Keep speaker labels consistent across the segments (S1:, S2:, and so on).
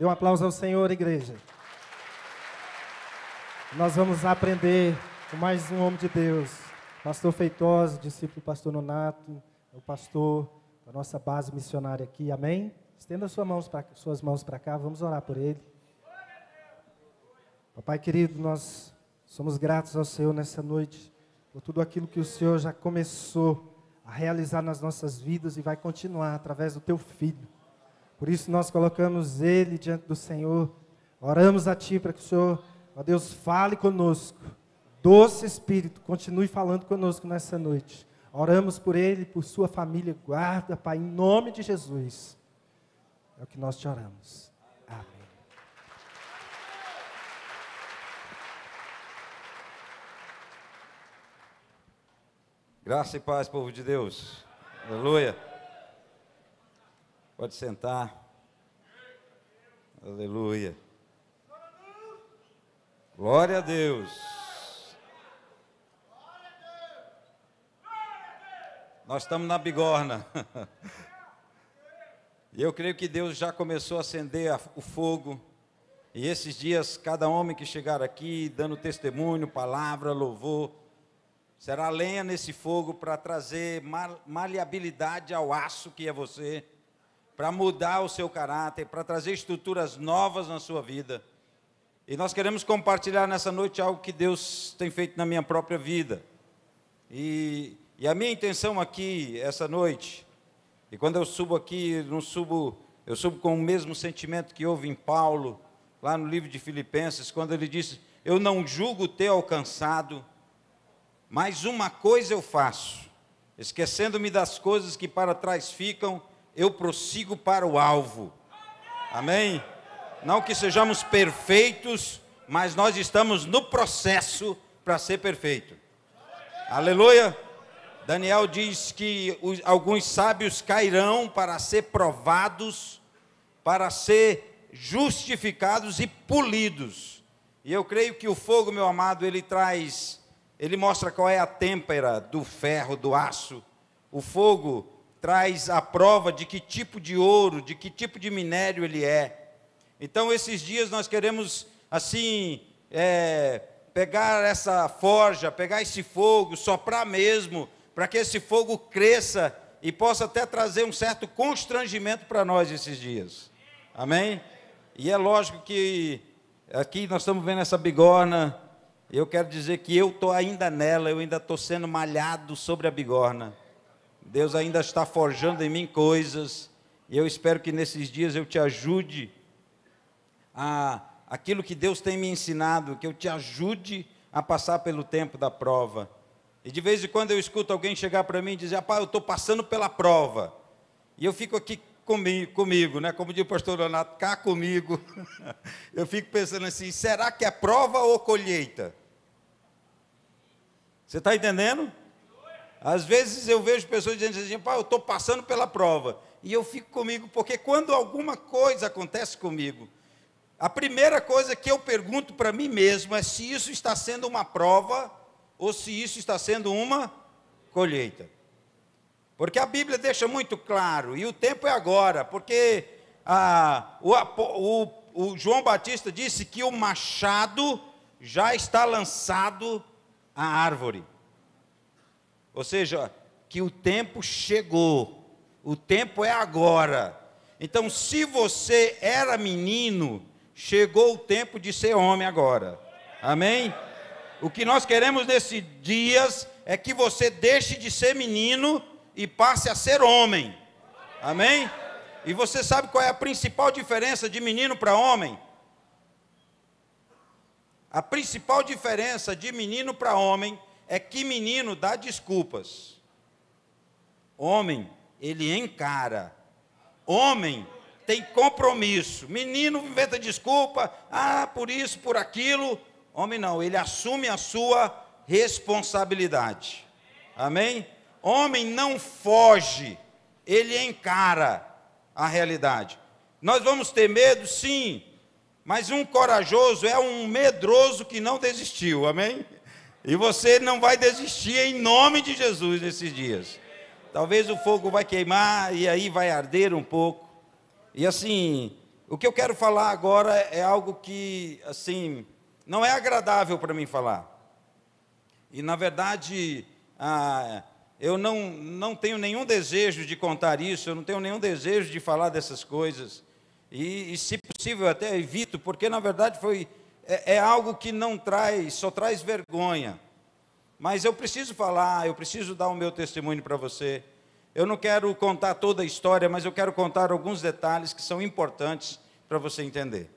S1: Dê um aplauso ao Senhor, igreja. Nós vamos aprender com mais um homem de Deus, pastor Feitosa, discípulo do pastor Nonato, o pastor da nossa base missionária aqui, amém? Estenda suas mãos para cá, vamos orar por ele. Papai querido, nós somos gratos ao Senhor nessa noite, por tudo aquilo que o Senhor já começou a realizar nas nossas vidas e vai continuar através do Teu Filho. Por isso nós colocamos Ele diante do Senhor, oramos a Ti para que o Senhor, ó Deus, fale conosco. Doce Espírito, continue falando conosco nessa noite. Oramos por Ele, por sua família, guarda, Pai, em nome de Jesus. É o que nós te oramos. Amém.
S2: Graça e paz, povo de Deus. Aleluia. Pode sentar. Aleluia. Glória a Deus. Nós estamos na bigorna. E eu creio que Deus já começou a acender o fogo. E esses dias, cada homem que chegar aqui, dando testemunho, palavra, louvor, será lenha nesse fogo para trazer maleabilidade ao aço que é você, para mudar o seu caráter, para trazer estruturas novas na sua vida. E nós queremos compartilhar nessa noite algo que Deus tem feito na minha própria vida. E a minha intenção aqui, essa noite, e quando eu subo aqui, eu subo com o mesmo sentimento que houve em Paulo, lá no livro de Filipenses, quando ele disse, eu não julgo ter alcançado, mas uma coisa eu faço, esquecendo-me das coisas que para trás ficam, eu prossigo para o alvo. Amém? Não que sejamos perfeitos, mas nós estamos no processo para ser perfeito. Aleluia! Daniel diz que alguns sábios cairão para ser provados, para ser justificados e polidos. E eu creio que o fogo, meu amado, ele mostra qual é a têmpera do ferro, do aço. O fogo traz a prova de que tipo de ouro, de que tipo de minério ele é. Então, esses dias nós queremos, assim, pegar essa forja, pegar esse fogo, soprar mesmo, para que esse fogo cresça e possa até trazer um certo constrangimento para nós esses dias. Amém? E é lógico que aqui nós estamos vendo essa bigorna. Eu quero dizer que eu estou ainda nela, eu ainda estou sendo malhado sobre a bigorna. Deus ainda está forjando em mim coisas, e eu espero que nesses dias eu te ajude aquilo que Deus tem me ensinado, que eu te ajude a passar pelo tempo da prova. E de vez em quando eu escuto alguém chegar para mim e dizer, eu estou passando pela prova, e eu fico aqui comigo, né? Como diz o pastor Leonardo, cá comigo, eu fico pensando assim, será que é prova ou colheita? Você está entendendo? Às vezes eu vejo pessoas dizendo assim, eu estou passando pela prova. E eu fico comigo, porque quando alguma coisa acontece comigo, a primeira coisa que eu pergunto para mim mesmo é se isso está sendo uma prova ou se isso está sendo uma colheita. Porque a Bíblia deixa muito claro, e o tempo é agora, porque o João Batista disse que o machado já está lançado à árvore. Ou seja, que o tempo chegou, o tempo é agora. Então, se você era menino, chegou o tempo de ser homem agora. Amém? O que nós queremos nesses dias é que você deixe de ser menino e passe a ser homem. Amém? E você sabe qual é a principal diferença de menino para homem? A principal diferença de menino para homem é que menino dá desculpas. Homem, ele encara. Homem tem compromisso. Menino inventa desculpa, por isso, por aquilo. Homem não, ele assume a sua responsabilidade. Amém? Homem não foge, ele encara a realidade. Nós vamos ter medo, sim, mas um corajoso é um medroso que não desistiu, amém? E você não vai desistir em nome de Jesus nesses dias. Talvez o fogo vai queimar e aí vai arder um pouco. E assim, O que eu quero falar agora é algo que, assim, não é agradável para mim falar. E, na verdade, eu não tenho nenhum desejo de contar isso, eu não tenho nenhum desejo de falar dessas coisas. E se possível, eu até evito, porque, na verdade, é algo que só traz vergonha. Mas eu preciso falar, eu preciso dar o meu testemunho para você. Eu não quero contar toda a história, mas eu quero contar alguns detalhes que são importantes para você entender.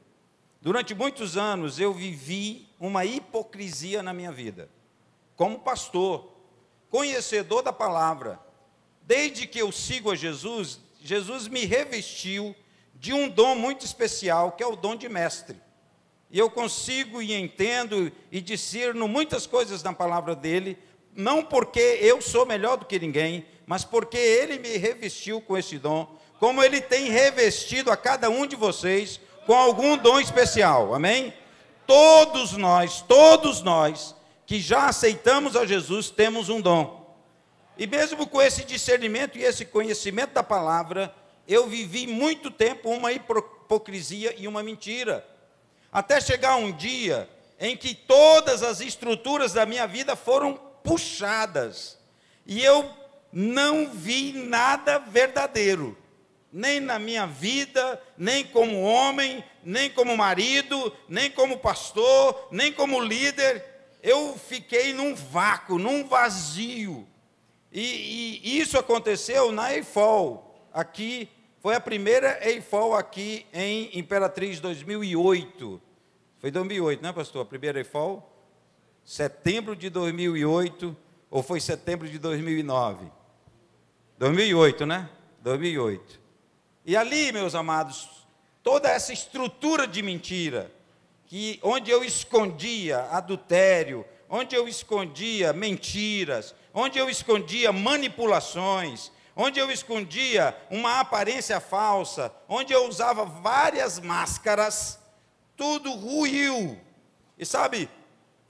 S2: Durante muitos anos, eu vivi uma hipocrisia na minha vida. Como pastor, conhecedor da palavra, desde que eu sigo a Jesus, Jesus me revestiu de um dom muito especial, que é o dom de mestre. E eu consigo e entendo e discerno muitas coisas na palavra dele, não porque eu sou melhor do que ninguém, mas porque ele me revestiu com esse dom, como ele tem revestido a cada um de vocês com algum dom especial, amém? Todos nós que já aceitamos a Jesus, temos um dom. E mesmo com esse discernimento e esse conhecimento da palavra, eu vivi muito tempo uma hipocrisia e uma mentira. Até chegar um dia em que todas as estruturas da minha vida foram puxadas. E eu não vi nada verdadeiro. Nem na minha vida, nem como homem, nem como marido, nem como pastor, nem como líder. Eu fiquei num vácuo, num vazio. E isso aconteceu na EIFOL, aqui, foi a primeira EIFOL aqui em Imperatriz, 2008. Foi 2008, né, pastor? A primeira EIFOL? Setembro de 2008, ou foi setembro de 2009? 2008, né? 2008. E ali, meus amados, toda essa estrutura de mentira, onde eu escondia adultério, onde eu escondia mentiras, onde eu escondia manipulações, onde eu escondia uma aparência falsa, onde eu usava várias máscaras, tudo ruiu. E sabe,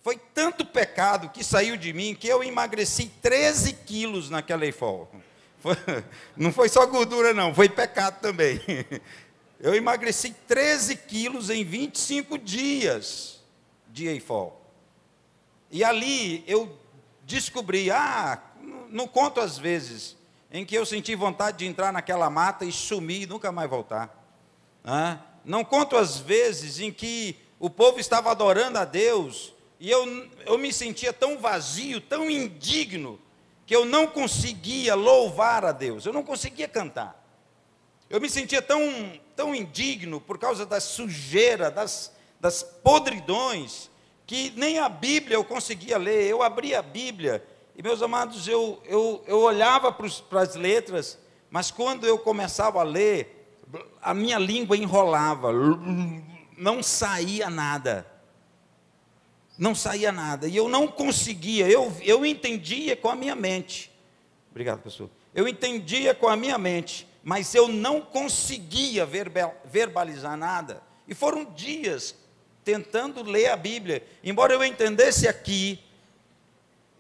S2: foi tanto pecado que saiu de mim, que eu emagreci 13 quilos naquela EIFOL. Não foi só gordura não, foi pecado também. Eu emagreci 13 quilos em 25 dias de EIFOL. E ali eu descobri, não conto as vezes em que eu senti vontade de entrar naquela mata e sumir e nunca mais voltar. Não conto as vezes em que o povo estava adorando a Deus e eu me sentia tão vazio, tão indigno, que eu não conseguia louvar a Deus, eu não conseguia cantar. Eu me sentia tão indigno por causa da sujeira, das podridões, que nem a Bíblia eu conseguia ler. Eu abria a Bíblia e, meus amados, eu olhava para as letras, mas quando eu começava a ler, a minha língua enrolava, não saía nada. Não saía nada, e eu não conseguia, eu entendia com a minha mente. Obrigado, pastor. Eu entendia com a minha mente, mas eu não conseguia verbalizar nada. E foram dias tentando ler a Bíblia, embora eu entendesse aqui,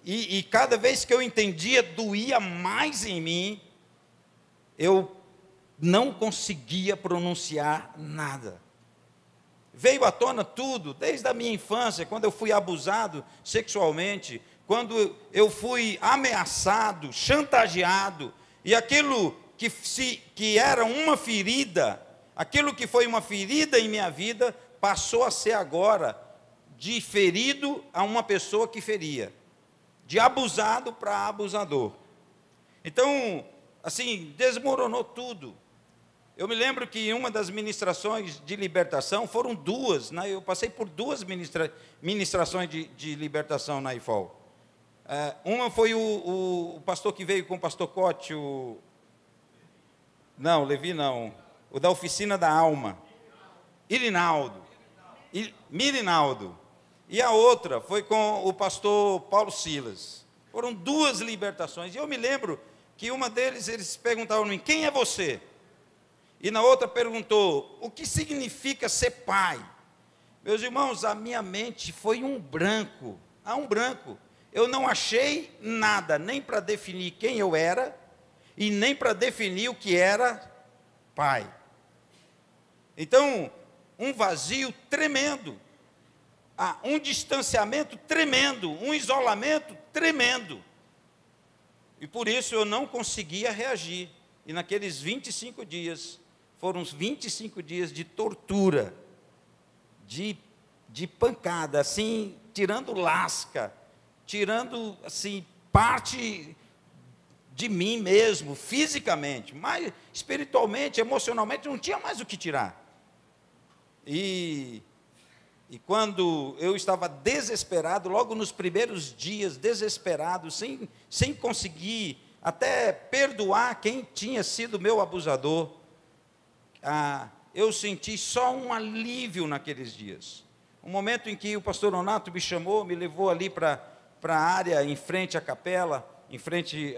S2: e cada vez que eu entendia, doía mais em mim, eu não conseguia pronunciar nada. Veio à tona tudo, desde a minha infância, quando eu fui abusado sexualmente, quando eu fui ameaçado, chantageado, e aquilo que era uma ferida, aquilo que foi uma ferida em minha vida, passou a ser agora de ferido a uma pessoa que feria, de abusado para abusador. Então, assim, desmoronou tudo. Eu me lembro que uma das ministrações de libertação, foram duas, né? Eu passei por duas ministrações de libertação na EIFOL. Uma foi o pastor que veio com o pastor Cote, não, Levi não, o da oficina da alma, Mirinaldo. E a outra foi com o pastor Paulo Silas. Foram duas libertações. E eu me lembro que uma deles, eles perguntavam a mim, quem é você? E na outra perguntou, o que significa ser pai? Meus irmãos, a minha mente foi um branco, um branco. Eu não achei nada, nem para definir quem eu era, e nem para definir o que era pai. Então, um vazio tremendo, um distanciamento tremendo, um isolamento tremendo. E por isso eu não conseguia reagir. E naqueles 25 dias, foram uns 25 dias de tortura, de pancada, assim, tirando lasca, tirando, assim, parte de mim mesmo, fisicamente, mas espiritualmente, emocionalmente, não tinha mais o que tirar. E quando eu estava desesperado, logo nos primeiros dias, desesperado, sem conseguir até perdoar quem tinha sido meu abusador, eu senti só um alívio naqueles dias. Um momento em que o pastor Nonato me chamou, me levou ali para a área em frente à capela, em frente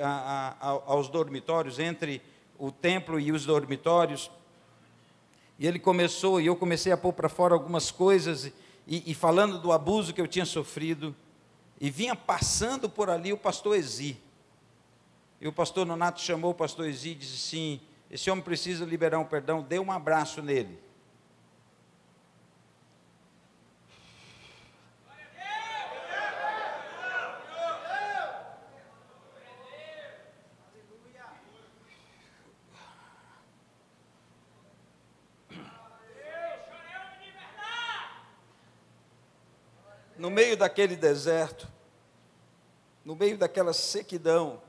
S2: aos dormitórios, entre o templo e os dormitórios. E ele começou, e eu comecei a pôr para fora algumas coisas, e falando do abuso que eu tinha sofrido, e vinha passando por ali o pastor Ezi. E o pastor Nonato chamou o pastor Ezi e disse assim: esse homem precisa liberar um perdão, dê um abraço nele. No meio daquele deserto, no meio daquela sequidão,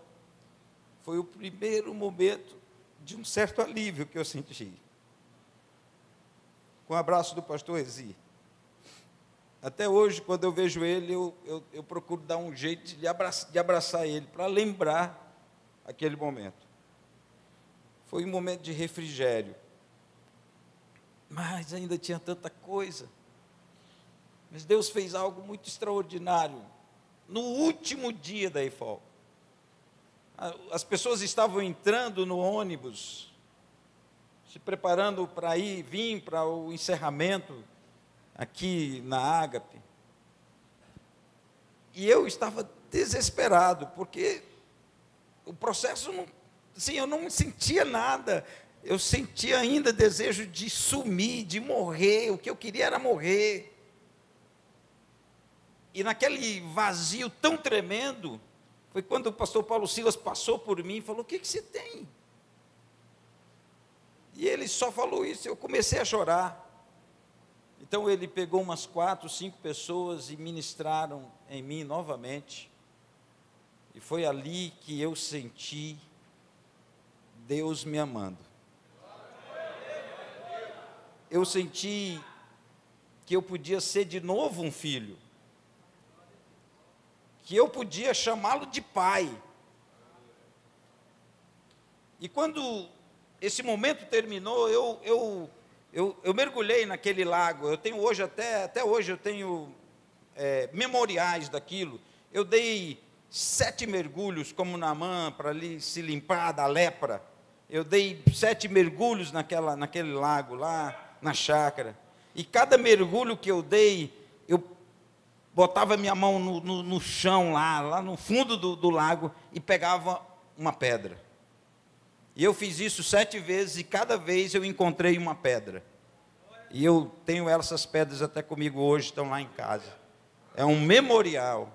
S2: foi o primeiro momento de um certo alívio que eu senti. Com o abraço do pastor Ezi. Até hoje, quando eu vejo ele, eu procuro dar um jeito de abraçar ele, para lembrar aquele momento. Foi um momento de refrigério. Mas ainda tinha tanta coisa. Mas Deus fez algo muito extraordinário. No último dia da EFOL, as pessoas estavam entrando no ônibus, se preparando para vir para o encerramento aqui na Ágape. E eu estava desesperado, porque o processo, eu não sentia nada. Eu sentia ainda desejo de sumir, de morrer. O que eu queria era morrer. E naquele vazio tão tremendo, foi quando o pastor Paulo Silas passou por mim e falou: o que você tem? E ele só falou isso, eu comecei a chorar. Então ele pegou umas 4, 5 pessoas e ministraram em mim novamente. E foi ali que eu senti Deus me amando. Eu senti que eu podia ser de novo um filho. Que eu podia chamá-lo de pai. E quando esse momento terminou, eu mergulhei naquele lago. Eu tenho hoje, até hoje, eu tenho memoriais daquilo. Eu dei 7 mergulhos, como Naamã, para ali se limpar da lepra. Eu dei 7 mergulhos naquele lago, lá na chácara. E cada mergulho que eu dei, eu botava minha mão no chão, lá no fundo do lago, e pegava uma pedra. E eu fiz isso 7 vezes, e cada vez eu encontrei uma pedra. E eu tenho essas pedras até comigo hoje, estão lá em casa. É um memorial.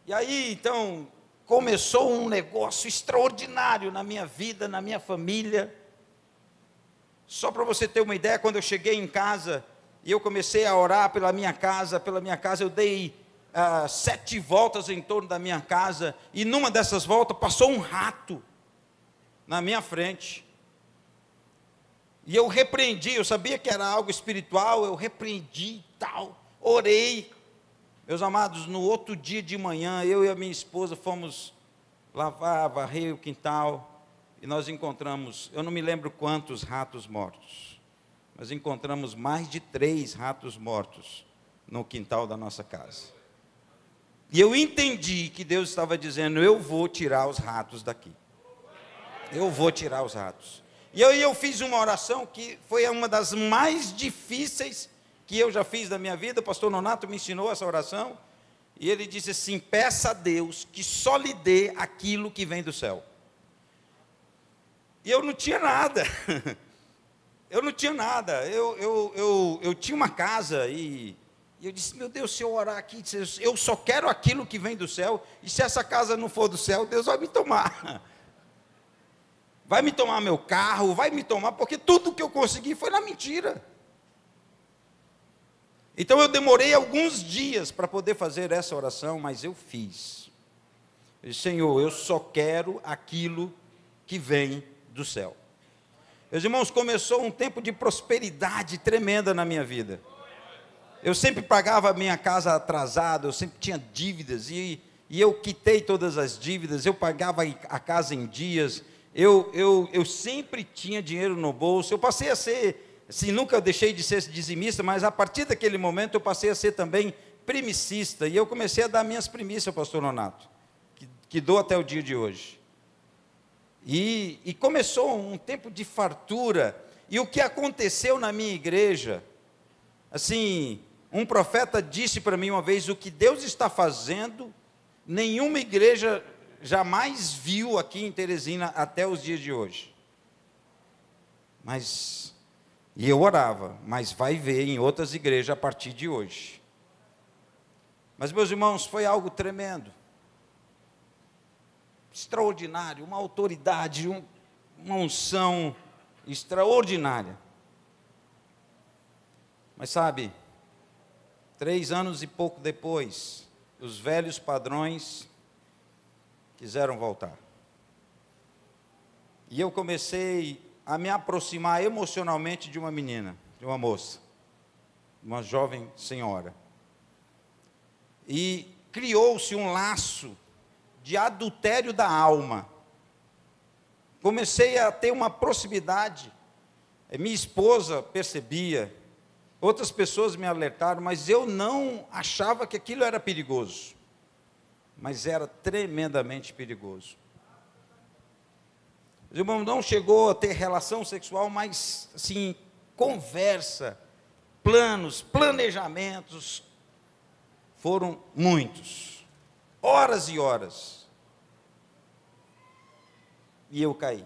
S2: E aí, então, começou um negócio extraordinário na minha vida, na minha família. Só para você ter uma ideia, quando eu cheguei em casa, e eu comecei a orar pela minha casa, eu dei 7 voltas em torno da minha casa, e numa dessas voltas passou um rato na minha frente. E eu repreendi, eu sabia que era algo espiritual, eu repreendi e tal, orei. Meus amados, no outro dia de manhã, eu e a minha esposa fomos lavar, varrer o quintal, e nós encontramos, eu não me lembro quantos ratos mortos, mas encontramos mais de 3 ratos mortos no quintal da nossa casa. E eu entendi que Deus estava dizendo: eu vou tirar os ratos daqui. Eu vou tirar os ratos. E aí eu fiz uma oração que foi uma das mais difíceis que eu já fiz na minha vida. O pastor Nonato me ensinou essa oração. E ele disse assim: peça a Deus que só lhe dê aquilo que vem do céu. E eu não tinha nada. eu não tinha nada. Eu tinha uma casa e eu disse, meu Deus, se eu orar aqui, eu só quero aquilo que vem do céu, e se essa casa não for do céu, Deus vai me tomar. Vai me tomar meu carro, vai me tomar, porque tudo que eu consegui foi na mentira. Então eu demorei alguns dias para poder fazer essa oração, mas eu fiz. Eu disse, Senhor, eu só quero aquilo que vem do céu. Meus irmãos, começou um tempo de prosperidade tremenda na minha vida. Eu sempre pagava a minha casa atrasada, eu sempre tinha dívidas, e eu quitei todas as dívidas, eu pagava a casa em dias, eu sempre tinha dinheiro no bolso. Eu passei a ser, assim, nunca deixei de ser dizimista, mas a partir daquele momento eu passei a ser também primicista, e eu comecei a dar minhas primícias, pastor Nonato, que dou até o dia de hoje. E começou um tempo de fartura, e o que aconteceu na minha igreja, assim, um profeta disse para mim uma vez, o que Deus está fazendo, nenhuma igreja jamais viu aqui em Teresina até os dias de hoje. E eu orava, mas vai ver em outras igrejas a partir de hoje. Mas, meus irmãos, foi algo tremendo, extraordinário, uma autoridade, uma unção extraordinária. Mas sabe, 3 anos e pouco depois, os velhos padrões quiseram voltar. E eu comecei a me aproximar emocionalmente de uma menina, de uma moça, uma jovem senhora. E criou-se um laço de adultério da alma. Comecei a ter uma proximidade. Minha esposa percebia, outras pessoas me alertaram, mas eu não achava que aquilo era perigoso. Mas era tremendamente perigoso. O irmão não chegou a ter relação sexual, mas, assim, conversa, planos, planejamentos, foram muitos, horas e horas, e eu caí,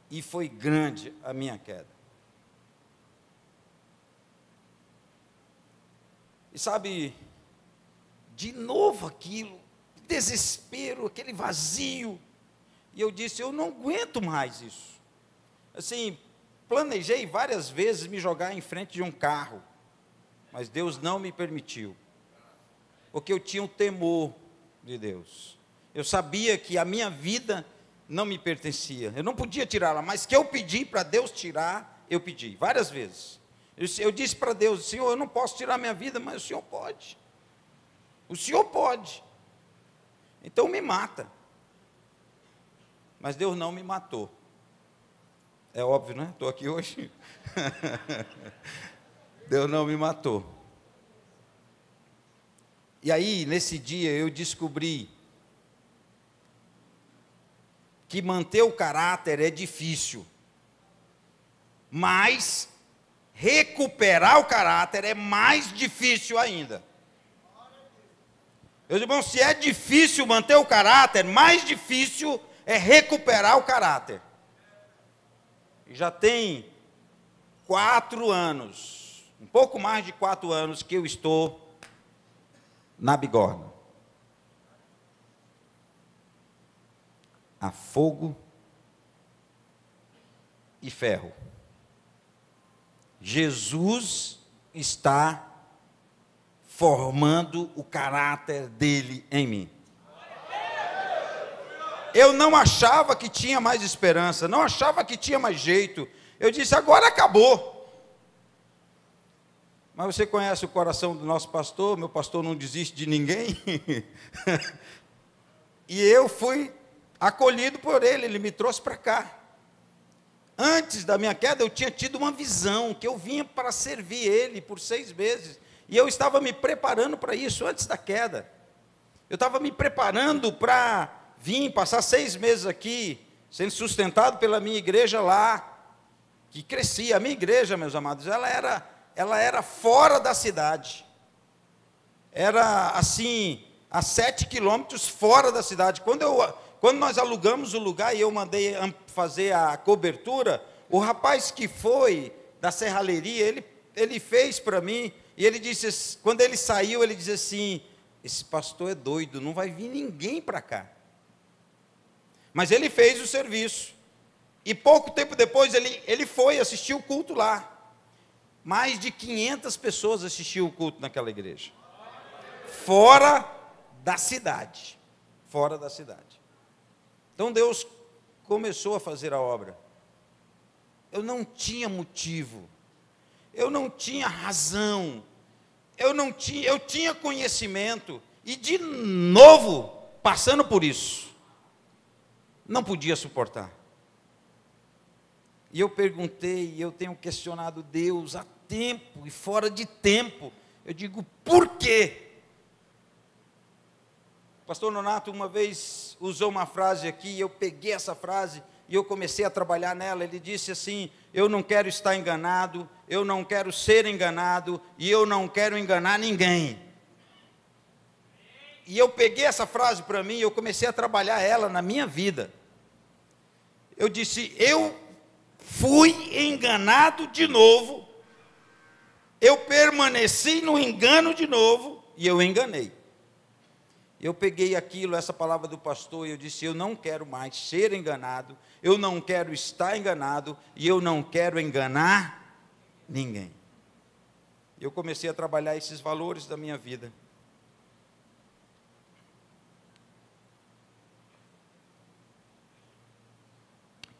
S2: e foi grande a minha queda. E sabe, de novo aquilo, desespero, aquele vazio, e eu disse, eu não aguento mais isso. Assim, planejei várias vezes me jogar em frente de um carro, mas Deus não me permitiu, porque eu tinha um temor de Deus. Eu sabia que a minha vida não me pertencia, eu não podia tirá-la, mas que eu pedi para Deus tirar, eu pedi, várias vezes. Eu disse para Deus, Senhor, eu não posso tirar minha vida, mas o Senhor pode. O Senhor pode. Então me mata. Mas Deus não me matou. É óbvio, né? Estou aqui hoje. Deus não me matou. E aí, nesse dia, eu descobri que manter o caráter é difícil, mas recuperar o caráter é mais difícil ainda. Meus irmãos, se é difícil manter o caráter, mais difícil é recuperar o caráter. E já tem 4 anos, um pouco mais de 4 anos que eu estou na bigorna. A fogo e ferro. Jesus está formando o caráter dele em mim. Eu não achava que tinha mais esperança, não achava que tinha mais jeito. Eu disse, agora acabou. Mas você conhece o coração do nosso pastor, meu pastor não desiste de ninguém. E eu fui acolhido por ele, ele me trouxe para cá. Antes da minha queda, eu tinha tido uma visão, que eu vinha para servir ele por 6 meses. E eu estava me preparando para isso, antes da queda. Eu estava me preparando para vir, passar 6 meses aqui, sendo sustentado pela minha igreja lá, que crescia. A minha igreja, meus amados, ela era fora da cidade. Era, assim, a 7 quilômetros fora da cidade. quando nós alugamos o lugar e eu mandei fazer a cobertura, o rapaz que foi da serralheria, ele fez para mim, e ele disse, quando ele saiu, ele disse assim, esse pastor é doido, não vai vir ninguém para cá. Mas ele fez o serviço. E pouco tempo depois, ele foi assistir o culto lá. Mais de 500 pessoas assistiam o culto naquela igreja. Fora da cidade. Fora da cidade. Então Deus começou a fazer a obra. Eu não tinha motivo. Eu não tinha razão. Eu tinha conhecimento. E de novo, passando por isso, não podia suportar. E eu perguntei, e eu tenho questionado Deus há tempo e fora de tempo. Eu digo, por quê? O pastor Nonato uma vez usou uma frase aqui, e eu peguei essa frase e eu comecei a trabalhar nela. Ele disse assim, eu não quero estar enganado, eu não quero ser enganado, e eu não quero enganar ninguém. E eu peguei essa frase para mim, e eu comecei a trabalhar ela na minha vida. Eu disse, eu fui enganado de novo, eu permaneci no engano de novo, e eu enganei. Eu peguei aquilo, essa palavra do pastor, e eu disse, eu não quero mais ser enganado, eu não quero estar enganado, e eu não quero enganar ninguém. Eu comecei a trabalhar esses valores da minha vida.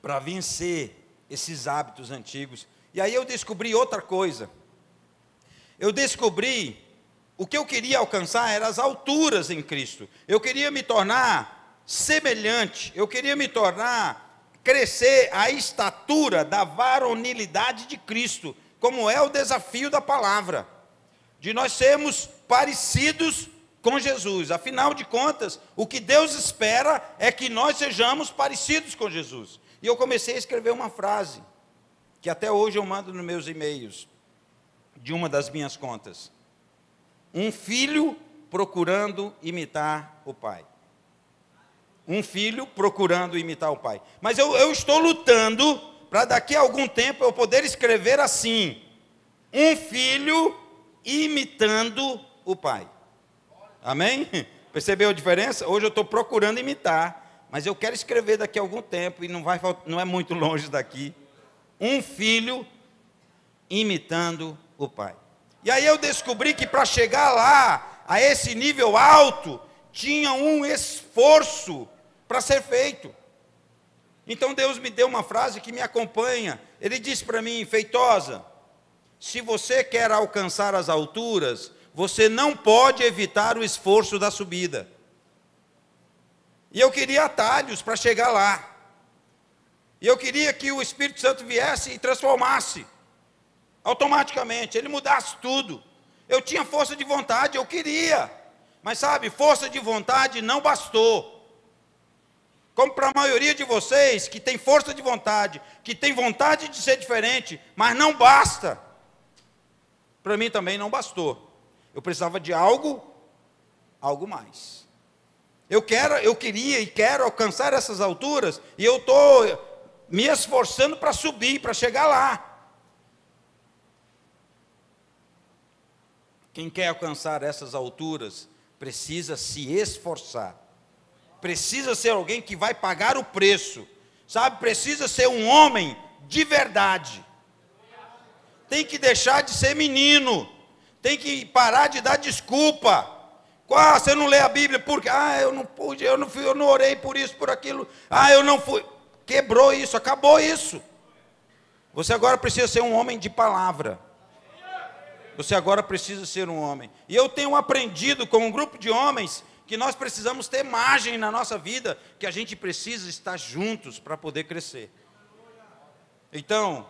S2: Para vencer esses hábitos antigos. E aí eu descobri outra coisa. Eu descobri, o que eu queria alcançar eram as alturas em Cristo. Eu queria me tornar semelhante, eu queria me tornar, crescer a estatura da varonilidade de Cristo, como é o desafio da palavra, de nós sermos parecidos com Jesus. Afinal de contas, o que Deus espera é que nós sejamos parecidos com Jesus. E eu comecei a escrever uma frase, que até hoje eu mando nos meus e-mails, de uma das minhas contas. Um filho procurando imitar o pai. Um filho procurando imitar o pai. Mas eu estou lutando para daqui a algum tempo eu poder escrever assim. Um filho imitando o pai. Amém? Percebeu a diferença? Hoje eu estou procurando imitar. Mas eu quero escrever daqui a algum tempo, e não é muito longe daqui, um filho imitando o pai. E aí eu descobri que para chegar lá, a esse nível alto, tinha um esforço para ser feito. Então Deus me deu uma frase que me acompanha. Ele disse para mim, Feitosa, se você quer alcançar as alturas, você não pode evitar o esforço da subida. E eu queria atalhos para chegar lá. E eu queria que o Espírito Santo viesse e transformasse. Automaticamente, ele mudasse tudo. Eu tinha força de vontade, eu queria. Mas sabe, força de vontade não bastou. Como para a maioria de vocês, que tem força de vontade, que tem vontade de ser diferente, mas não basta. Para mim também não bastou. Eu precisava de algo mais. Eu queria e quero alcançar essas alturas, e eu estou me esforçando para subir, para chegar lá. Quem quer alcançar essas alturas, precisa se esforçar. Precisa ser alguém que vai pagar o preço. Sabe, precisa ser um homem de verdade. Tem que deixar de ser menino. Tem que parar de dar desculpa. Você não lê a Bíblia porque, eu não pude, eu não orei por isso, por aquilo, eu não fui. Quebrou isso, acabou isso. Você agora precisa ser um homem de palavra. Você agora precisa ser um homem. E eu tenho aprendido com um grupo de homens que nós precisamos ter margem na nossa vida, que a gente precisa estar juntos para poder crescer. Então,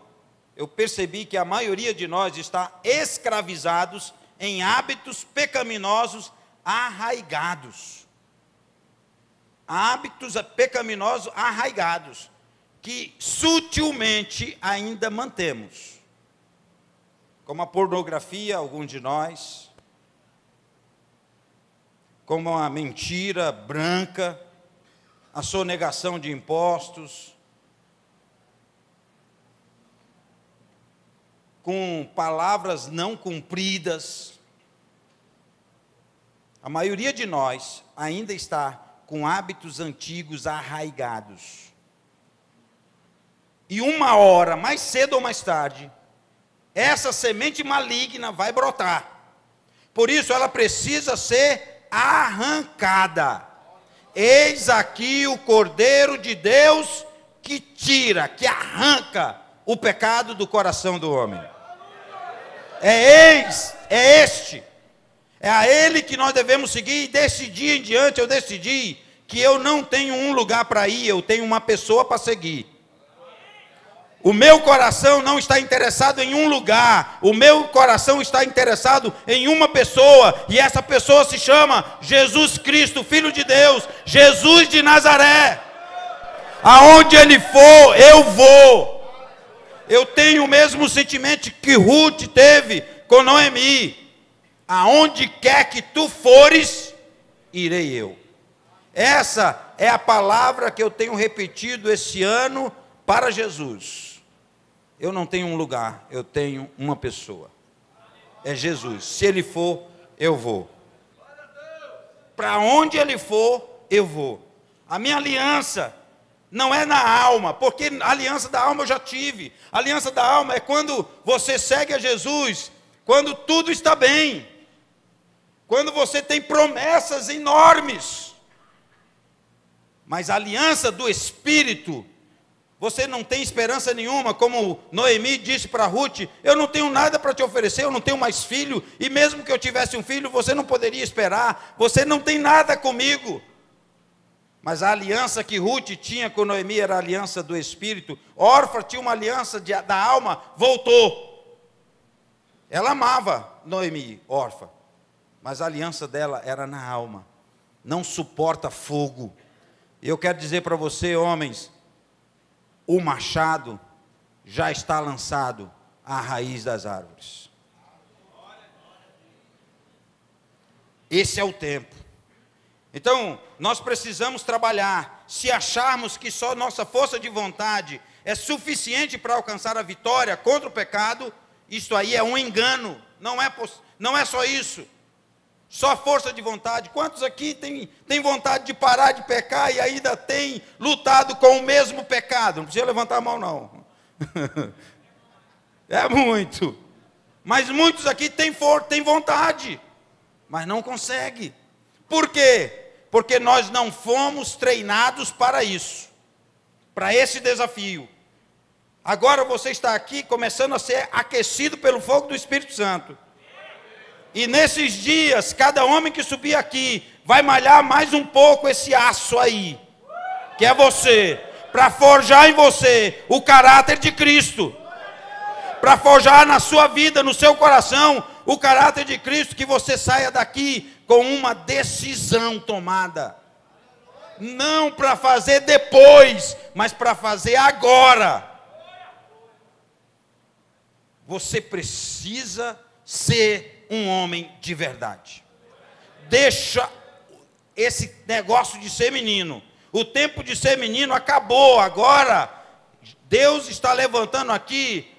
S2: eu percebi que a maioria de nós está escravizados em hábitos pecaminosos arraigados. Hábitos pecaminosos arraigados, que sutilmente ainda mantemos. Como a pornografia, alguns de nós, como a mentira branca, a sonegação de impostos, com palavras não cumpridas. A maioria de nós ainda está com hábitos antigos arraigados. E uma hora, mais cedo ou mais tarde, essa semente maligna vai brotar. Por isso ela precisa ser arrancada. Eis aqui o Cordeiro de Deus que tira, que arranca o pecado do coração do homem. É a Ele que nós devemos seguir. E desse dia em diante eu decidi que eu não tenho um lugar para ir, eu tenho uma pessoa para seguir. O meu coração não está interessado em um lugar, o meu coração está interessado em uma pessoa, e essa pessoa se chama Jesus Cristo, Filho de Deus, Jesus de Nazaré. Aonde Ele for, eu vou. Eu tenho o mesmo sentimento que Ruth teve com Noemi. Aonde quer que tu fores, irei eu. Essa é a palavra que eu tenho repetido esse ano para Jesus. Eu não tenho um lugar, eu tenho uma pessoa. É Jesus. Se Ele for, eu vou. Para onde Ele for, eu vou. A minha aliança não é na alma, porque a aliança da alma eu já tive. A aliança da alma é quando você segue a Jesus, quando tudo está bem, quando você tem promessas enormes. Mas a aliança do Espírito, você não tem esperança nenhuma, como Noemi disse para Ruth: eu não tenho nada para te oferecer, eu não tenho mais filho, e mesmo que eu tivesse um filho, você não poderia esperar, você não tem nada comigo. Mas a aliança que Ruth tinha com Noemi era a aliança do Espírito. Orfa tinha uma aliança da alma, voltou. Ela amava Noemi, Orfa, mas a aliança dela era na alma. Não suporta fogo. E eu quero dizer para você, homens, o machado já está lançado à raiz das árvores. Esse é o tempo. Então, nós precisamos trabalhar. Se acharmos que só nossa força de vontade é suficiente para alcançar a vitória contra o pecado, isso aí é um engano. Não é só isso. Só força de vontade. Quantos aqui tem vontade de parar de pecar e ainda tem lutado com o mesmo pecado? Não precisa levantar a mão, não. É muito. Mas muitos aqui têm vontade, mas não conseguem. Por quê? Porque nós não fomos treinados para isso, para esse desafio. Agora você está aqui começando a ser aquecido pelo fogo do Espírito Santo. E nesses dias, cada homem que subir aqui vai malhar mais um pouco esse aço aí, que é você, para forjar em você o caráter de Cristo, para forjar na sua vida, no seu coração, o caráter de Cristo, que você saia daqui com uma decisão tomada, não para fazer depois, mas para fazer agora. Você precisa ser um homem de verdade. Deixa esse negócio de ser menino. O tempo de ser menino acabou. Agora Deus está levantando aqui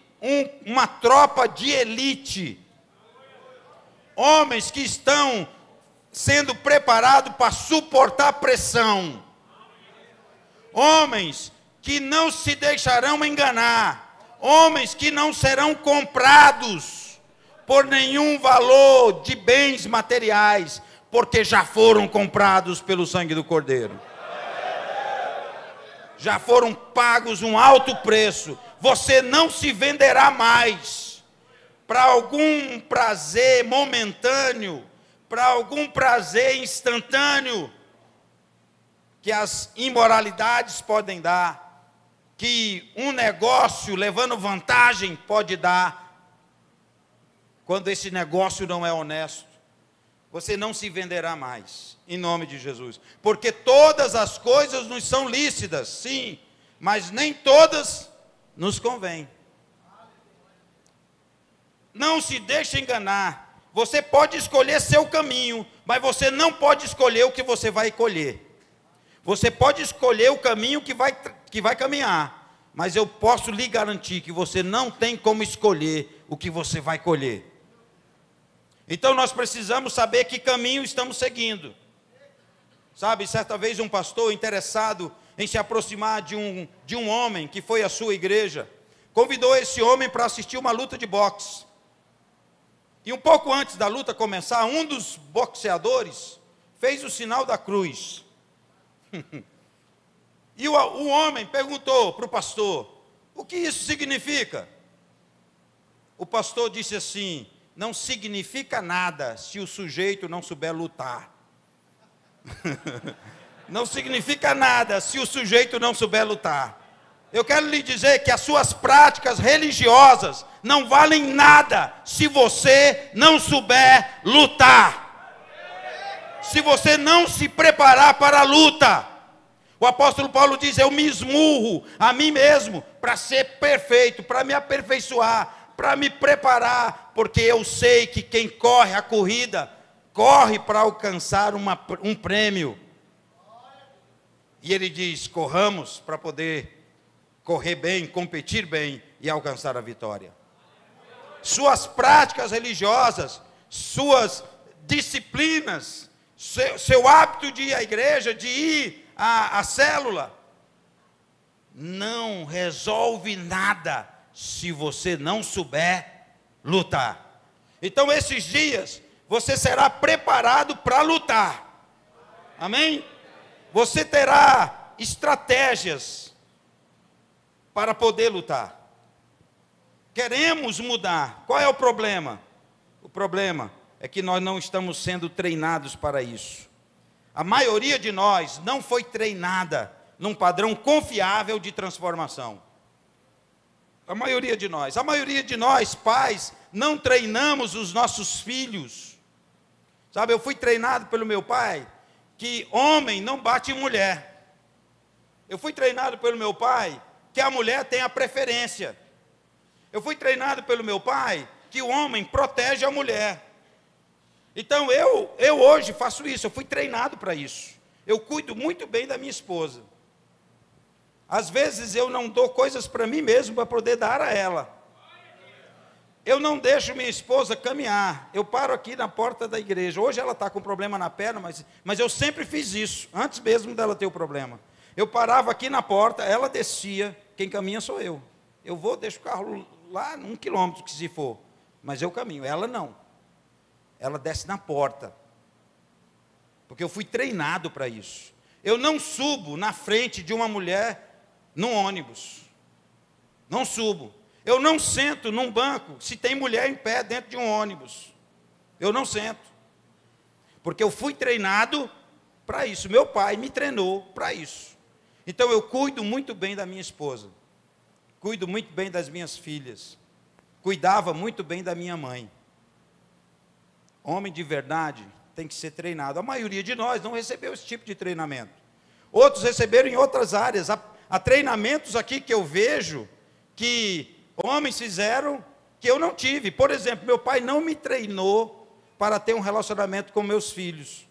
S2: uma tropa de elite. Homens que estão sendo preparados para suportar pressão. Homens que não se deixarão enganar. Homens que não serão comprados por nenhum valor de bens materiais, porque já foram comprados pelo sangue do Cordeiro. Já foram pagos um alto preço. Você não se venderá mais para algum prazer momentâneo, para algum prazer instantâneo que as imoralidades podem dar, que um negócio levando vantagem pode dar. Quando esse negócio não é honesto, você não se venderá mais, em nome de Jesus. Porque todas as coisas nos são lícitas, sim, mas nem todas nos convêm. Não se deixe enganar. Você pode escolher seu caminho, mas você não pode escolher o que você vai colher. Você pode escolher o caminho que vai caminhar, mas eu posso lhe garantir que você não tem como escolher o que você vai colher. Então nós precisamos saber que caminho estamos seguindo. Sabe, certa vez um pastor interessado em se aproximar de um homem que foi à sua igreja, convidou esse homem para assistir uma luta de boxe. E um pouco antes da luta começar, um dos boxeadores fez o sinal da cruz. E o homem perguntou para o pastor: o que isso significa? O pastor disse assim: não significa nada se o sujeito não souber lutar. Não significa nada se o sujeito não souber lutar. Eu quero lhe dizer que as suas práticas religiosas não valem nada se você não souber lutar. Se você não se preparar para a luta. O apóstolo Paulo diz: eu me esmurro a mim mesmo para ser perfeito, para me aperfeiçoar, para me preparar, porque eu sei que quem corre a corrida, corre para alcançar um prêmio. E ele diz: corramos para poder correr bem, competir bem e alcançar a vitória. Suas práticas religiosas, suas disciplinas, seu hábito de ir à igreja, de ir à célula, não resolve nada se você não souber lutar. Então esses dias você será preparado para lutar. Amém? Você terá estratégias para poder lutar. Queremos mudar. Qual é o problema? O problema é que nós não estamos sendo treinados para isso. A maioria de nós não foi treinada num padrão confiável de transformação. A maioria de nós, pais, não treinamos os nossos filhos. Sabe, eu fui treinado pelo meu pai que homem não bate em mulher. Eu fui treinado pelo meu pai que a mulher tem a preferência. Eu fui treinado pelo meu pai que o homem protege a mulher. Então eu hoje faço isso, eu fui treinado para isso. Eu cuido muito bem da minha esposa. Às vezes eu não dou coisas para mim mesmo para poder dar a ela. Eu não deixo minha esposa caminhar. Eu paro aqui na porta da igreja. Hoje ela está com problema na perna, mas eu sempre fiz isso, antes mesmo dela ter o problema. Eu parava aqui na porta, ela descia, quem caminha sou eu. Eu vou, deixo o carro lá 1 quilômetro, que se for, mas eu caminho, ela não. Ela desce na porta, porque eu fui treinado para isso. Eu não subo na frente de uma mulher num ônibus, não subo. Eu não sento num banco se tem mulher em pé dentro de um ônibus. Eu não sento, porque eu fui treinado para isso. Meu pai me treinou para isso. Então eu cuido muito bem da minha esposa, cuido muito bem das minhas filhas, cuidava muito bem da minha mãe. Homem de verdade tem que ser treinado. A maioria de nós não recebeu esse tipo de treinamento. Outros receberam em outras áreas. Há treinamentos aqui que eu vejo que homens fizeram que eu não tive. Por exemplo, meu pai não me treinou para ter um relacionamento com meus filhos.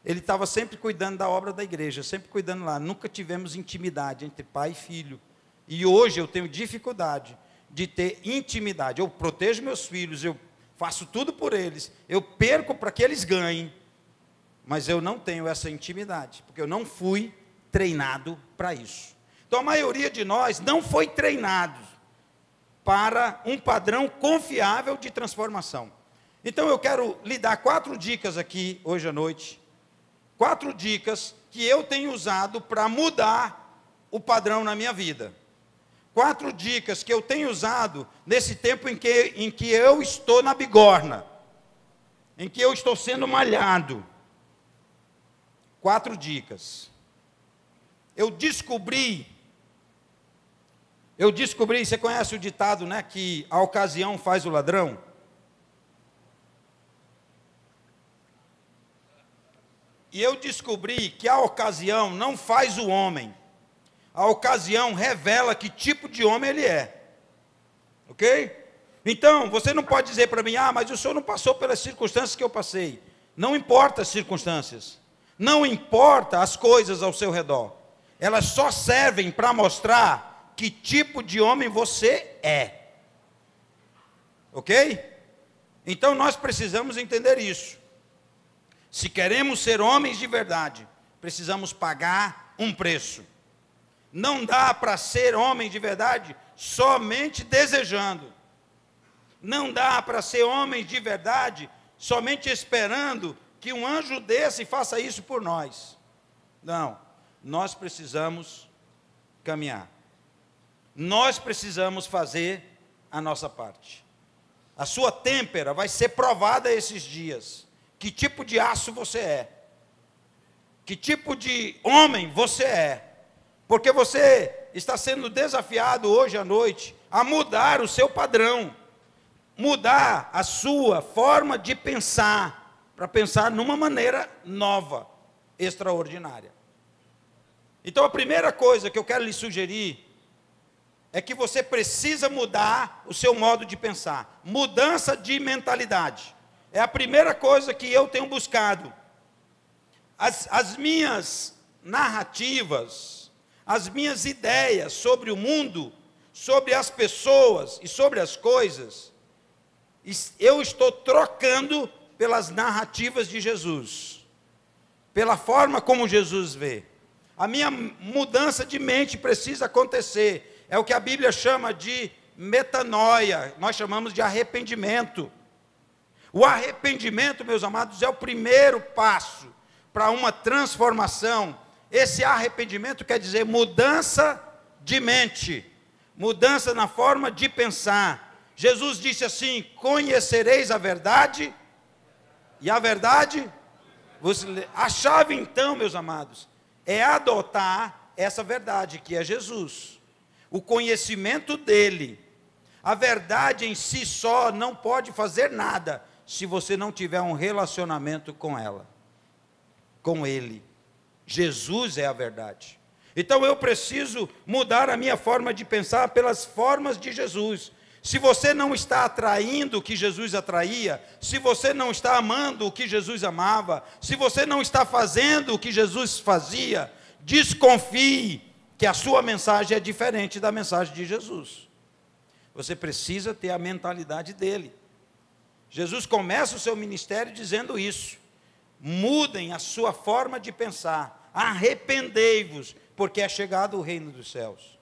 S2: Ele estava sempre cuidando da obra da igreja, sempre cuidando lá. Nunca tivemos intimidade entre pai e filho. E hoje eu tenho dificuldade de ter intimidade. Eu protejo meus filhos, eu faço tudo por eles, eu perco para que eles ganhem. Mas eu não tenho essa intimidade, porque eu não fui treinado para isso. Então a maioria de nós não foi treinado para um padrão confiável de transformação. Então eu quero lhe dar 4 dicas aqui, hoje à noite. 4 dicas que eu tenho usado para mudar o padrão na minha vida. 4 dicas que eu tenho usado nesse tempo em que eu estou na bigorna, em que eu estou sendo malhado. 4 dicas. Eu descobri, você conhece o ditado, né, que a ocasião faz o ladrão? E eu descobri que a ocasião não faz o homem. A ocasião revela que tipo de homem ele é. Ok? Então, você não pode dizer para mim: ah, mas o senhor não passou pelas circunstâncias que eu passei. Não importa as circunstâncias. Não importa as coisas ao seu redor. Elas só servem para mostrar que tipo de homem você é. Ok? Então nós precisamos entender isso. Se queremos ser homens de verdade, precisamos pagar um preço. Não dá para ser homem de verdade somente desejando. Não dá para ser homem de verdade somente esperando que um anjo desça e faça isso por nós. Não, nós precisamos caminhar. Nós precisamos fazer a nossa parte. A sua têmpera vai ser provada esses dias. Que tipo de aço você é? Que tipo de homem você é? Porque você está sendo desafiado hoje à noite a mudar o seu padrão, mudar a sua forma de pensar, para pensar numa maneira nova, extraordinária. Então a primeira coisa que eu quero lhe sugerir é que você precisa mudar o seu modo de pensar. Mudança de mentalidade. É a primeira coisa que eu tenho buscado. As minhas narrativas, as minhas ideias sobre o mundo, sobre as pessoas e sobre as coisas, eu estou trocando pelas narrativas de Jesus, pela forma como Jesus vê. A minha mudança de mente precisa acontecer. É o que a Bíblia chama de metanoia, nós chamamos de arrependimento. O arrependimento, meus amados, é o primeiro passo para uma transformação. Esse arrependimento quer dizer mudança de mente, mudança na forma de pensar. Jesus disse assim: conhecereis a verdade, e a verdade, a chave então, meus amados, é adotar essa verdade que é Jesus, o conhecimento dele. A verdade em si só não pode fazer nada se você não tiver um relacionamento com ela, com ele. Jesus é a verdade. Então eu preciso mudar a minha forma de pensar pelas formas de Jesus. Se você não está atraindo o que Jesus atraía, se você não está amando o que Jesus amava, se você não está fazendo o que Jesus fazia, desconfie que a sua mensagem é diferente da mensagem de Jesus. Você precisa ter a mentalidade dele. Jesus começa o seu ministério dizendo isso: mudem a sua forma de pensar, arrependei-vos, porque é chegado o reino dos céus.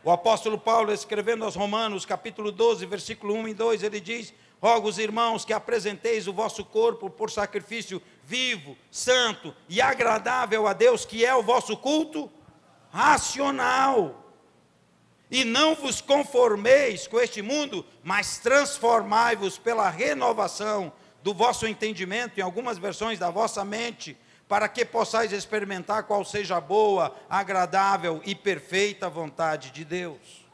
S2: O apóstolo Paulo, escrevendo aos Romanos, capítulo 12, versículo 1 e 2, ele diz: rogo os irmãos que apresenteis o vosso corpo por sacrifício vivo, santo e agradável a Deus, que é o vosso culto racional. E não vos conformeis com este mundo, mas transformai-vos pela renovação do vosso entendimento, em algumas versões da vossa mente, para que possais experimentar qual seja a boa, agradável e perfeita vontade de Deus.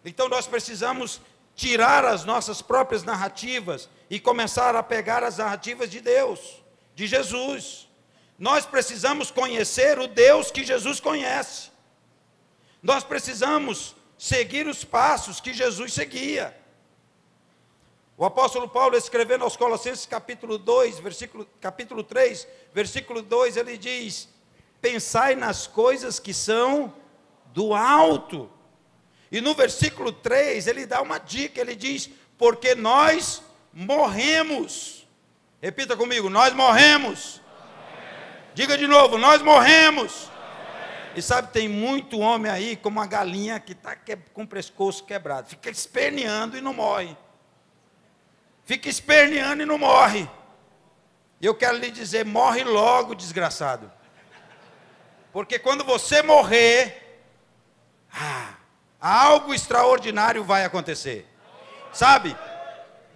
S2: Então nós precisamos tirar as nossas próprias narrativas e começar a pegar as narrativas de Deus, de Jesus. Nós precisamos conhecer o Deus que Jesus conhece. Nós precisamos seguir os passos que Jesus seguia. O apóstolo Paulo, escrevendo aos Colossenses capítulo 3, versículo 2, ele diz: pensai nas coisas que são do alto. E no versículo 3, ele dá uma dica, ele diz: porque nós morremos. Repita comigo: nós morremos. Diga de novo: nós morremos. E sabe, tem muito homem aí, como uma galinha que está com o pescoço quebrado, fica esperneando e não morre. Fica esperneando e não morre. E eu quero lhe dizer: morre logo, desgraçado. Porque quando você morrer, algo extraordinário vai acontecer. Sabe,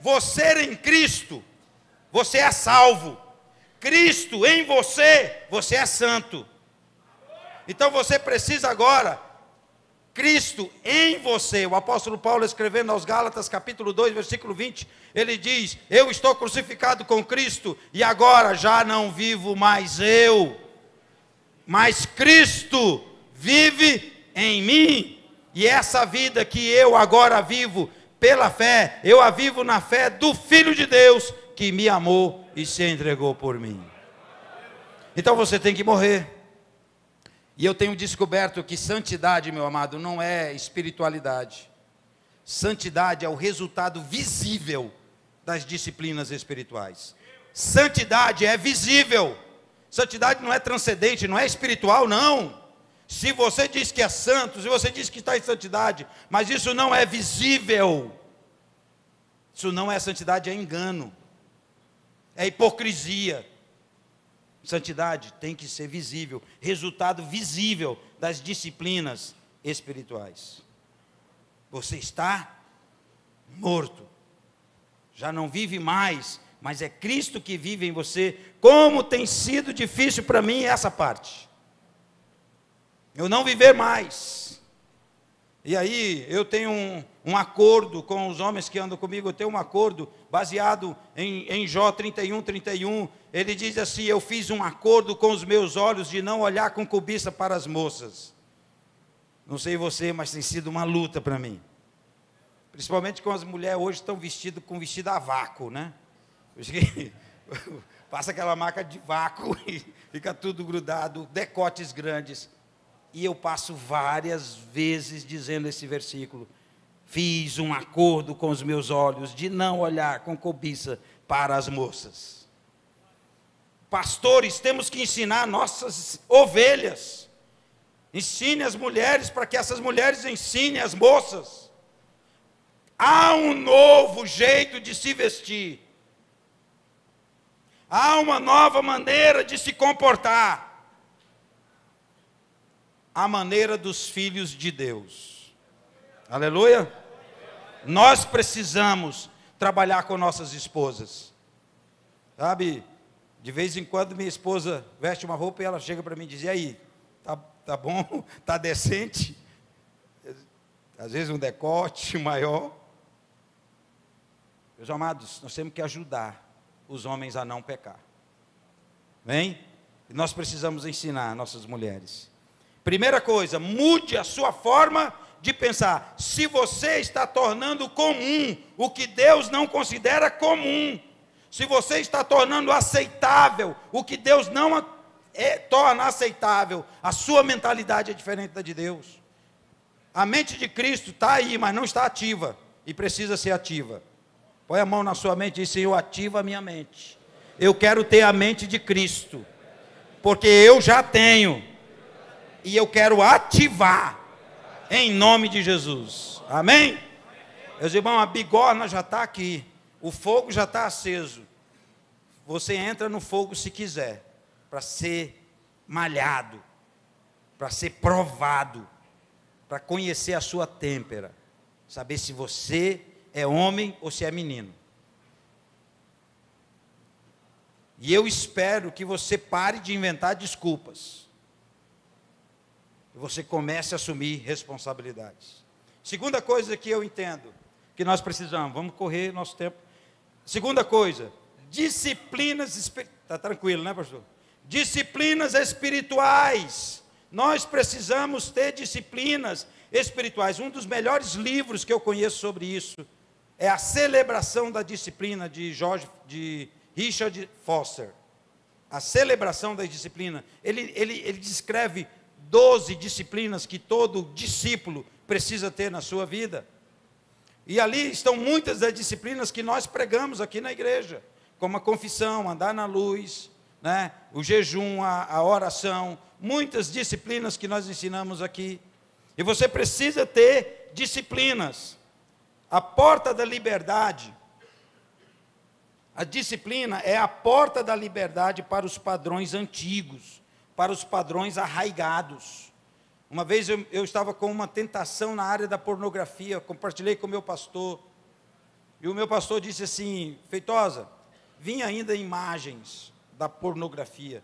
S2: você em Cristo, você é salvo. Cristo em você, você é santo. Então você precisa agora, Cristo em você. O apóstolo Paulo, escrevendo aos Gálatas, capítulo 2, versículo 20, ele diz: eu estou crucificado com Cristo, e agora já não vivo mais eu, mas Cristo vive em mim. E essa vida que eu agora vivo pela fé, eu a vivo na fé do Filho de Deus, que me amou e se entregou por mim. Então você tem que morrer. E eu tenho descoberto que santidade, meu amado, não é espiritualidade. Santidade é o resultado visível das disciplinas espirituais. Santidade é visível. Santidade não é transcendente, não é espiritual, não. Se você diz que é santo, se você diz que está em santidade, mas isso não é visível, isso não é santidade, é engano, é hipocrisia. Santidade tem que ser visível, resultado visível das disciplinas espirituais. Você está morto, já não vive mais, mas é Cristo que vive em você. Como tem sido difícil para mim essa parte, eu não viver mais. E aí eu tenho um acordo com os homens que andam comigo, eu tenho um acordo baseado em Jó 31:31, ele diz assim: eu fiz um acordo com os meus olhos de não olhar com cobiça para as moças. Não sei você, mas tem sido uma luta para mim. Principalmente com as mulheres hoje estão vestidas com vestido a vácuo, né? Passa aquela marca de vácuo e fica tudo grudado, decotes grandes. E eu passo várias vezes dizendo esse versículo: fiz um acordo com os meus olhos de não olhar com cobiça para as moças. Pastores, temos que ensinar nossas ovelhas. Ensine as mulheres para que essas mulheres ensinem as moças. Há um novo jeito de se vestir. Há uma nova maneira de se comportar. A maneira dos filhos de Deus. Aleluia. Nós precisamos trabalhar com nossas esposas. Sabe, de vez em quando minha esposa veste uma roupa e ela chega para mim e diz: e aí, tá bom? Tá decente? Às vezes um decote maior. Meus amados, nós temos que ajudar os homens a não pecar. Bem? E nós precisamos ensinar nossas mulheres. Primeira coisa, mude a sua forma de pensar. Se você está tornando comum o que Deus não considera comum, se você está tornando aceitável o que Deus não torna aceitável, a sua mentalidade é diferente da de Deus. A mente de Cristo está aí, mas não está ativa, e precisa ser ativa. Põe a mão na sua mente e diz: Senhor, ativa a minha mente. Eu quero ter a mente de Cristo, porque eu já tenho. E eu quero ativar, em nome de Jesus. Amém? Meus irmãos, a bigorna já está aqui, o fogo já está aceso. Você entra no fogo se quiser, para ser malhado, para ser provado, para conhecer a sua têmpera, saber se você é homem ou se é menino. E eu espero que você pare de inventar desculpas. E você comece a assumir responsabilidades. Segunda coisa que eu entendo, que nós precisamos, vamos correr nosso tempo. Segunda coisa, disciplinas espirituais. Está tranquilo, né, pastor? Disciplinas espirituais. Nós precisamos ter disciplinas espirituais. Um dos melhores livros que eu conheço sobre isso é A Celebração da Disciplina, de Richard Foster. A celebração da disciplina. Ele descreve 12 disciplinas que todo discípulo precisa ter na sua vida. E ali estão muitas das disciplinas que nós pregamos aqui na igreja, como a confissão, andar na luz, né? O jejum, a oração, muitas disciplinas que nós ensinamos aqui. E você precisa ter disciplinas. A porta da liberdade, a disciplina é a porta da liberdade para os padrões antigos, para os padrões arraigados. Uma vez eu estava com uma tentação na área da pornografia, compartilhei com o meu pastor, e o meu pastor disse assim: Feitosa, vinha ainda imagens da pornografia,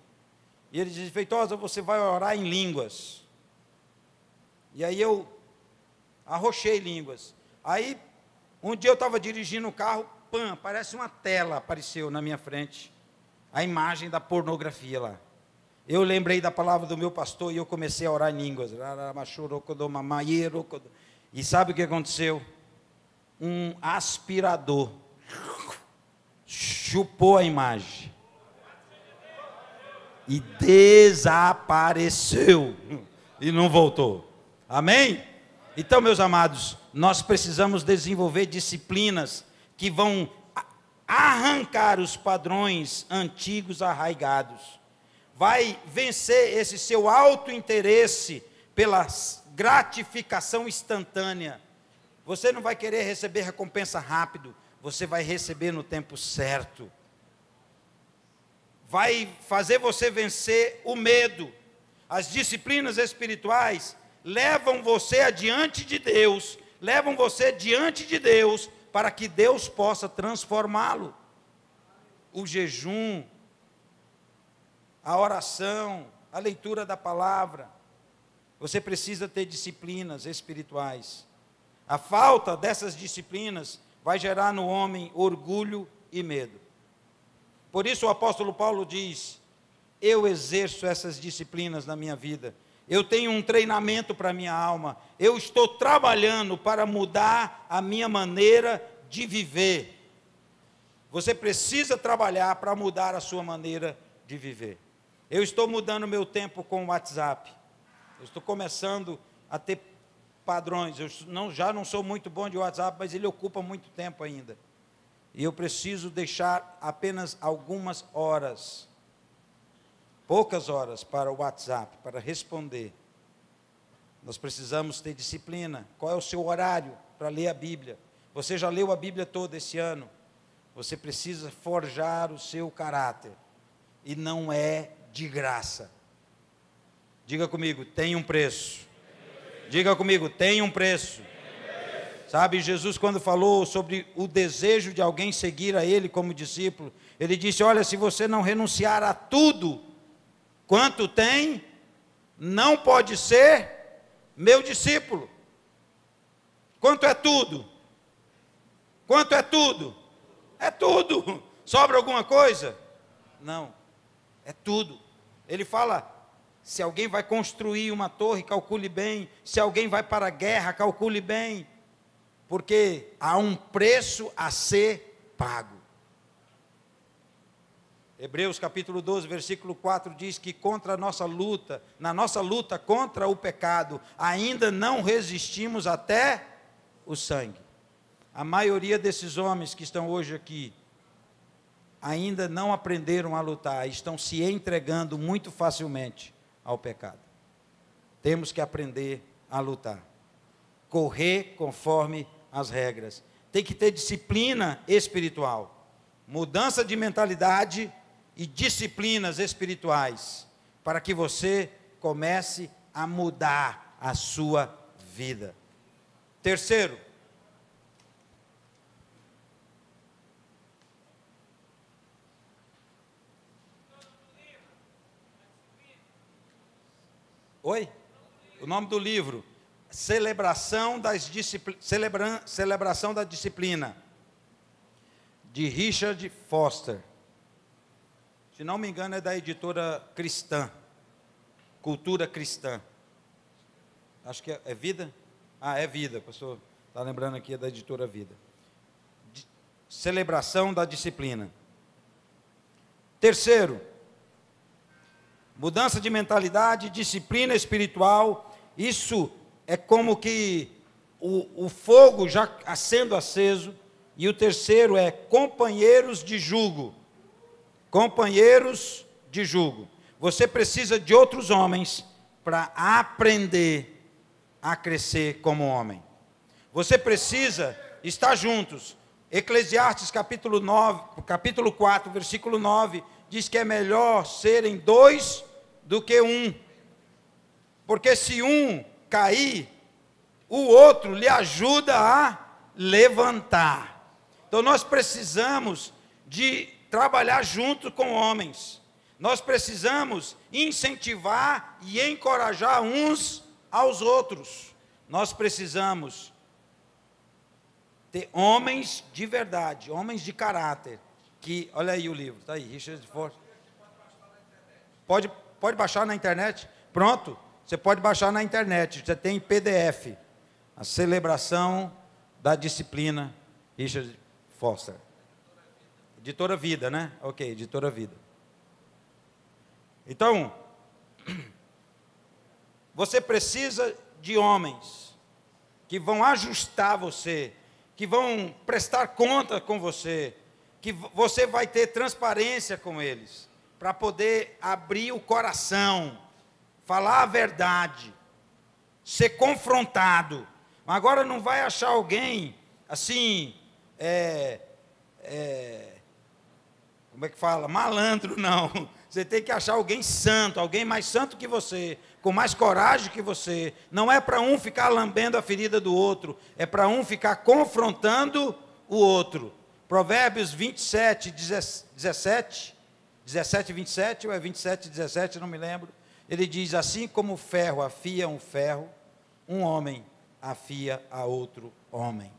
S2: e ele disse: Feitosa, você vai orar em línguas. E aí eu arrochei línguas. Aí um dia eu estava dirigindo o carro, parece uma tela apareceu na minha frente, a imagem da pornografia lá. Eu lembrei da palavra do meu pastor e eu comecei a orar em línguas. E sabe o que aconteceu? Um aspirador chupou a imagem e desapareceu e não voltou. Amém? Então, meus amados, nós precisamos desenvolver disciplinas que vão arrancar os padrões antigos arraigados. Vai vencer esse seu autointeresse pela gratificação instantânea. Você não vai querer receber recompensa rápido, você vai receber no tempo certo. Vai fazer você vencer o medo. As disciplinas espirituais levam você adiante de Deus, levam você diante de Deus, para que Deus possa transformá-lo. O jejum, a oração, a leitura da palavra. Você precisa ter disciplinas espirituais. A falta dessas disciplinas vai gerar no homem orgulho e medo. Por isso o apóstolo Paulo diz: eu exerço essas disciplinas na minha vida. Eu tenho um treinamento para a minha alma. Eu estou trabalhando para mudar a minha maneira de viver. Você precisa trabalhar para mudar a sua maneira de viver. Eu estou mudando meu tempo com o WhatsApp. Eu estou começando a ter padrões. Eu já não sou muito bom de WhatsApp, mas ele ocupa muito tempo ainda. E eu preciso deixar apenas algumas horas, poucas horas para o WhatsApp, para responder. Nós precisamos ter disciplina. Qual é o seu horário para ler a Bíblia? Você já leu a Bíblia toda esse ano? Você precisa forjar o seu caráter. E não é de graça. Diga comigo, tem um preço. Diga comigo, tem um preço. Sabe, Jesus, quando falou sobre o desejo de alguém seguir a Ele como discípulo, Ele disse: olha, se você não renunciar a tudo quanto tem, não pode ser meu discípulo. Quanto é tudo? Quanto é tudo? É tudo. Sobra alguma coisa? Não, é tudo. Ele fala: se alguém vai construir uma torre, calcule bem. Se alguém vai para a guerra, calcule bem. Porque há um preço a ser pago. Hebreus capítulo 12, versículo 4 diz que na nossa luta contra o pecado, ainda não resistimos até o sangue. A maioria desses homens que estão hoje aqui, ainda não aprenderam a lutar, estão se entregando muito facilmente ao pecado. Temos que aprender a lutar. Correr conforme as regras. Tem que ter disciplina espiritual, mudança de mentalidade e disciplinas espirituais, para que você comece a mudar a sua vida. Terceiro, oi? O nome do livro: Celebração da Disciplina, de Richard Foster. Se não me engano, é da editora Cristã, Cultura Cristã. Acho que é Vida? Ah, é Vida, pastor. Está lembrando aqui, é da editora Vida. Celebração da Disciplina. Terceiro, mudança de mentalidade, disciplina espiritual. Isso é como que o fogo já sendo aceso. E o terceiro é companheiros de jugo. Companheiros de jugo. Você precisa de outros homens para aprender a crescer como homem. Você precisa estar juntos. Eclesiastes capítulo 4, versículo 9, diz que é melhor serem dois do que um. Porque se um cair, o outro lhe ajuda a levantar. Então nós precisamos de trabalhar junto com homens. Nós precisamos incentivar e encorajar uns aos outros. Nós precisamos ter homens de verdade, homens de caráter, que, olha aí o livro, está aí, Richard Foster. Pode baixar na internet, pronto. Você pode baixar na internet, você tem PDF, a celebração da disciplina, Richard Foster. Editora Vida, né? Ok, Editora Vida. Então, você precisa de homens que vão ajustar você, que vão prestar conta com você, que você vai ter transparência com eles, para poder abrir o coração, falar a verdade, ser confrontado. Agora não vai achar alguém assim, como é que fala? Malandro, não. Você tem que achar alguém santo, alguém mais santo que você, com mais coragem que você. Não é para um ficar lambendo a ferida do outro, é para um ficar confrontando o outro. Provérbios 27, 17 e 27, ou é 27 e 17, não me lembro. Ele diz, assim como o ferro afia um ferro, um homem afia a outro homem.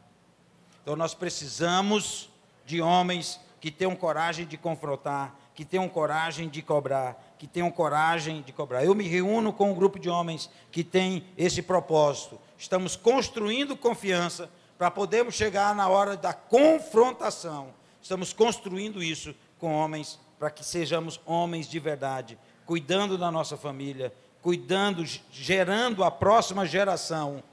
S2: Então nós precisamos de homens que tenham coragem de confrontar, que tenham coragem de cobrar, que tenham coragem de cobrar. Eu me reúno com um grupo de homens que tem esse propósito. Estamos construindo confiança para podermos chegar na hora da confrontação. Estamos construindo isso com homens, para que sejamos homens de verdade, cuidando da nossa família, cuidando, gerando a próxima geração,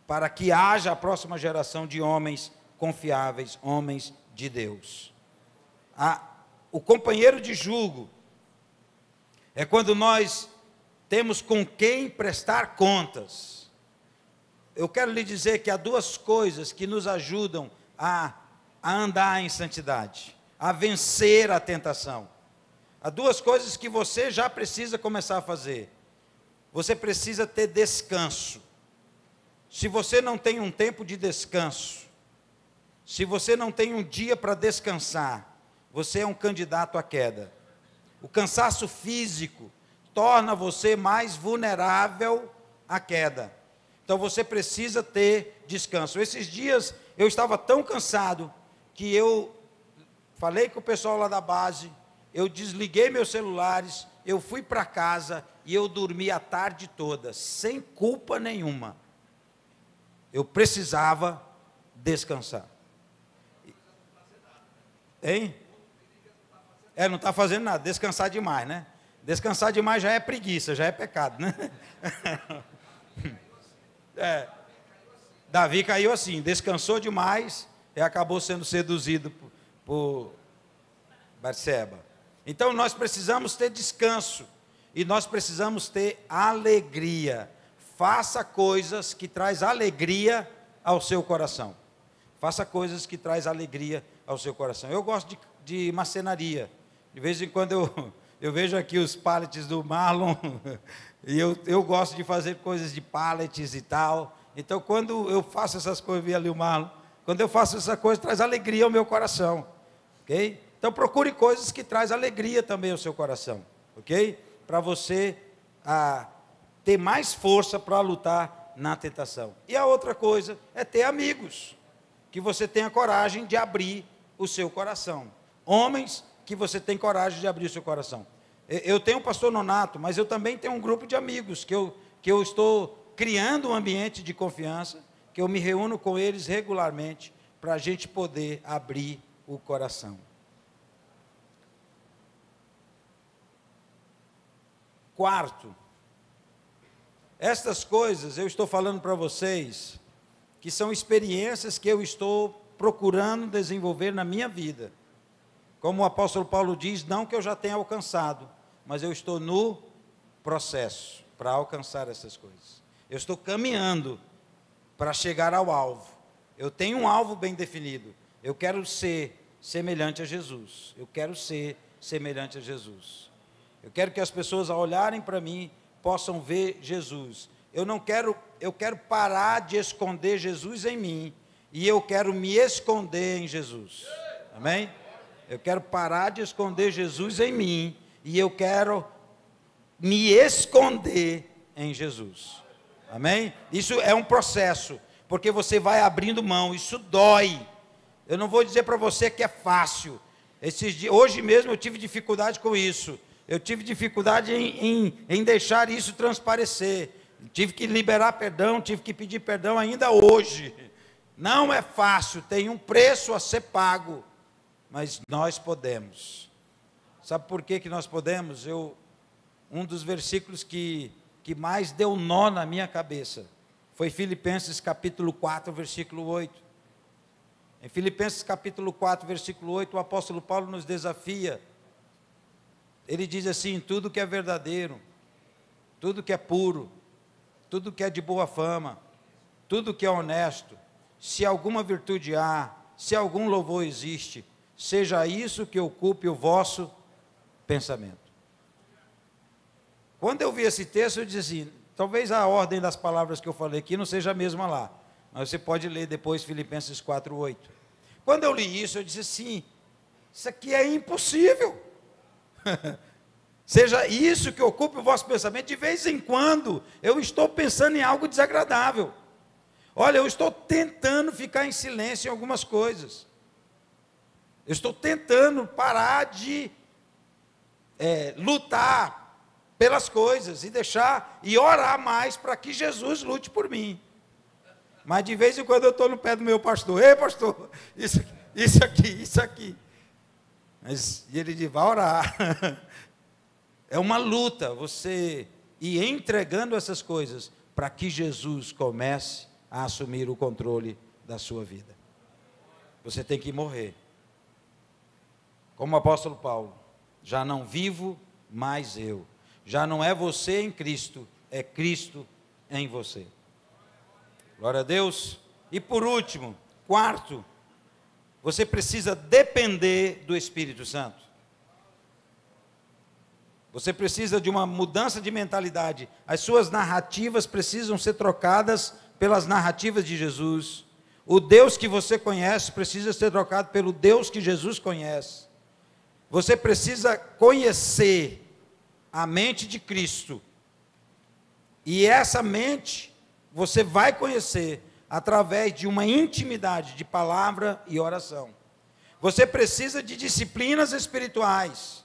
S2: para que haja a próxima geração de homens confiáveis, homens de Deus. O companheiro de jugo é quando nós temos com quem prestar contas. Eu quero lhe dizer que há duas coisas que nos ajudam a andar em santidade, a vencer a tentação. Há duas coisas que você já precisa começar a fazer. Você precisa ter descanso. Se você não tem um tempo de descanso, se você não tem um dia para descansar, você é um candidato à queda. O cansaço físico torna você mais vulnerável à queda. Então você precisa ter descanso. Esses dias eu estava tão cansado que eu falei com o pessoal lá da base, eu desliguei meus celulares, eu fui para casa e eu dormi a tarde toda, sem culpa nenhuma. Eu precisava descansar. Hein? Não está fazendo nada, descansar demais, né? Descansar demais já é preguiça, já é pecado, né? Davi caiu assim, descansou demais e acabou sendo seduzido por Batseba. Então nós precisamos ter descanso e nós precisamos ter alegria. Faça coisas que traz alegria ao seu coração. Faça coisas que traz alegria ao seu coração. Eu gosto de marcenaria. De vez em quando eu vejo aqui os pallets do Marlon e eu gosto de fazer coisas de pallets e tal. Então quando eu faço essas coisas, vi ali o Marlon, quando eu faço essa coisa, traz alegria ao meu coração. Ok? Então procure coisas que traz alegria também ao seu coração. Ok? Para você ter mais força para lutar na tentação. E a outra coisa é ter amigos, que você tenha coragem de abrir o seu coração. Homens que você tem coragem de abrir o seu coração. Eu tenho o pastor Nonato, mas eu também tenho um grupo de amigos que eu estou criando um ambiente de confiança, que eu me reúno com eles regularmente para a gente poder abrir o coração. Quarto, estas coisas eu estou falando para vocês, que são experiências que eu estou procurando desenvolver na minha vida. Como o apóstolo Paulo diz, não que eu já tenha alcançado, mas eu estou no processo para alcançar essas coisas. Eu estou caminhando para chegar ao alvo. Eu tenho um alvo bem definido. Eu quero ser semelhante a Jesus. Eu quero ser semelhante a Jesus. Eu quero que as pessoas, ao olharem para mim, possam ver Jesus. Eu quero parar de esconder Jesus em mim e eu quero me esconder em Jesus. Amém? Eu quero parar de esconder Jesus em mim e eu quero me esconder em Jesus. Amém? Isso é um processo, porque você vai abrindo mão, isso dói. Eu não vou dizer para você que é fácil. Hoje mesmo eu tive dificuldade com isso. Eu tive dificuldade em deixar isso transparecer. Tive que liberar perdão, tive que pedir perdão ainda hoje. Não é fácil, tem um preço a ser pago. mas nós podemos. Sabe por que nós podemos? Um dos versículos que mais deu nó na minha cabeça foi Filipenses capítulo 4, versículo 8. Em Filipenses capítulo 4, versículo 8, o apóstolo Paulo nos desafia. Ele diz assim: tudo que é verdadeiro, tudo que é puro, tudo que é de boa fama, tudo que é honesto, se alguma virtude há, se algum louvor existe, seja isso que ocupe o vosso pensamento. Quando eu vi esse texto, eu disse assim, talvez a ordem das palavras que eu falei aqui não seja a mesma lá, mas você pode ler depois Filipenses 4, 8. Quando eu li isso, eu disse assim, isso aqui é impossível. Seja isso que ocupe o vosso pensamento. De vez em quando, eu estou pensando em algo desagradável. Olha, eu estou tentando ficar em silêncio em algumas coisas. Eu estou tentando parar de lutar pelas coisas e orar mais para que Jesus lute por mim. Mas de vez em quando eu estou no pé do meu pastor, ei pastor, isso aqui. E ele diz, vai orar. É uma luta, você ir entregando essas coisas para que Jesus comece a assumir o controle da sua vida. Você tem que morrer. Como o apóstolo Paulo, já não vivo mais eu. Já não é você em Cristo, é Cristo em você. Glória a Deus. E por último, quarto, você precisa depender do Espírito Santo. Você precisa de uma mudança de mentalidade. As suas narrativas precisam ser trocadas pelas narrativas de Jesus. O Deus que você conhece precisa ser trocado pelo Deus que Jesus conhece. Você precisa conhecer a mente de Cristo. E essa mente você vai conhecer através de uma intimidade de palavra e oração. Você precisa de disciplinas espirituais.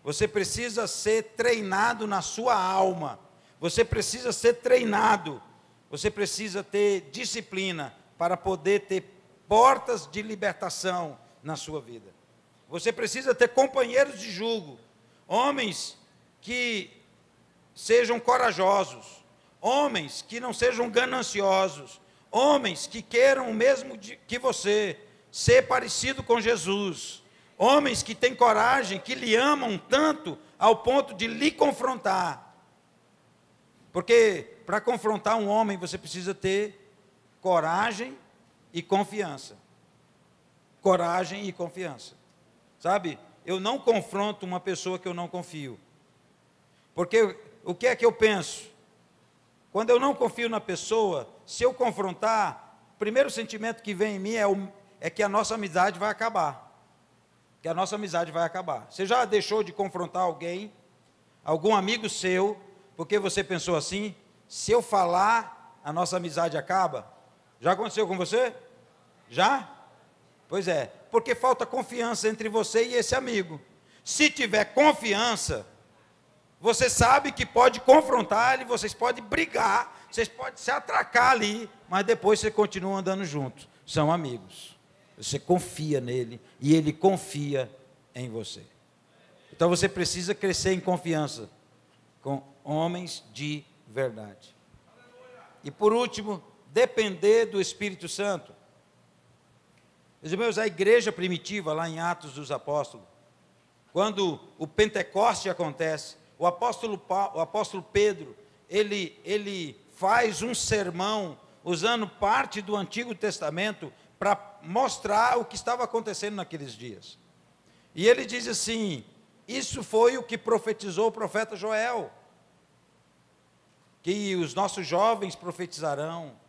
S2: Você precisa ser treinado na sua alma. Você precisa ser treinado. Você precisa ter disciplina para poder ter portas de libertação na sua vida. Você precisa ter companheiros de jugo, homens que sejam corajosos, homens que não sejam gananciosos, homens que queiram o mesmo que você, ser parecido com Jesus, homens que têm coragem, que lhe amam tanto ao ponto de lhe confrontar. Porque para confrontar um homem você precisa ter coragem e confiança. Coragem e confiança. Sabe, eu não confronto uma pessoa que eu não confio. Porque o que é que eu penso? Quando eu não confio na pessoa, se eu confrontar, o primeiro sentimento que vem em mim é que a nossa amizade vai acabar. Que a nossa amizade vai acabar. Você já deixou de confrontar alguém, algum amigo seu, porque você pensou assim, se eu falar, a nossa amizade acaba? Já aconteceu com você? Já? Pois é, porque falta confiança entre você e esse amigo. Se tiver confiança, você sabe que pode confrontar ele, vocês podem brigar, vocês podem se atracar ali, mas depois você continua andando junto. São amigos. Você confia nele e ele confia em você. Então você precisa crescer em confiança com homens de verdade. E por último, depender do Espírito Santo. Meus irmãos, a igreja primitiva, lá em Atos dos Apóstolos, quando o Pentecoste acontece, o apóstolo Pedro, ele faz um sermão, usando parte do Antigo Testamento, para mostrar o que estava acontecendo naqueles dias. E ele diz assim, isso foi o que profetizou o profeta Joel, que os nossos jovens profetizarão,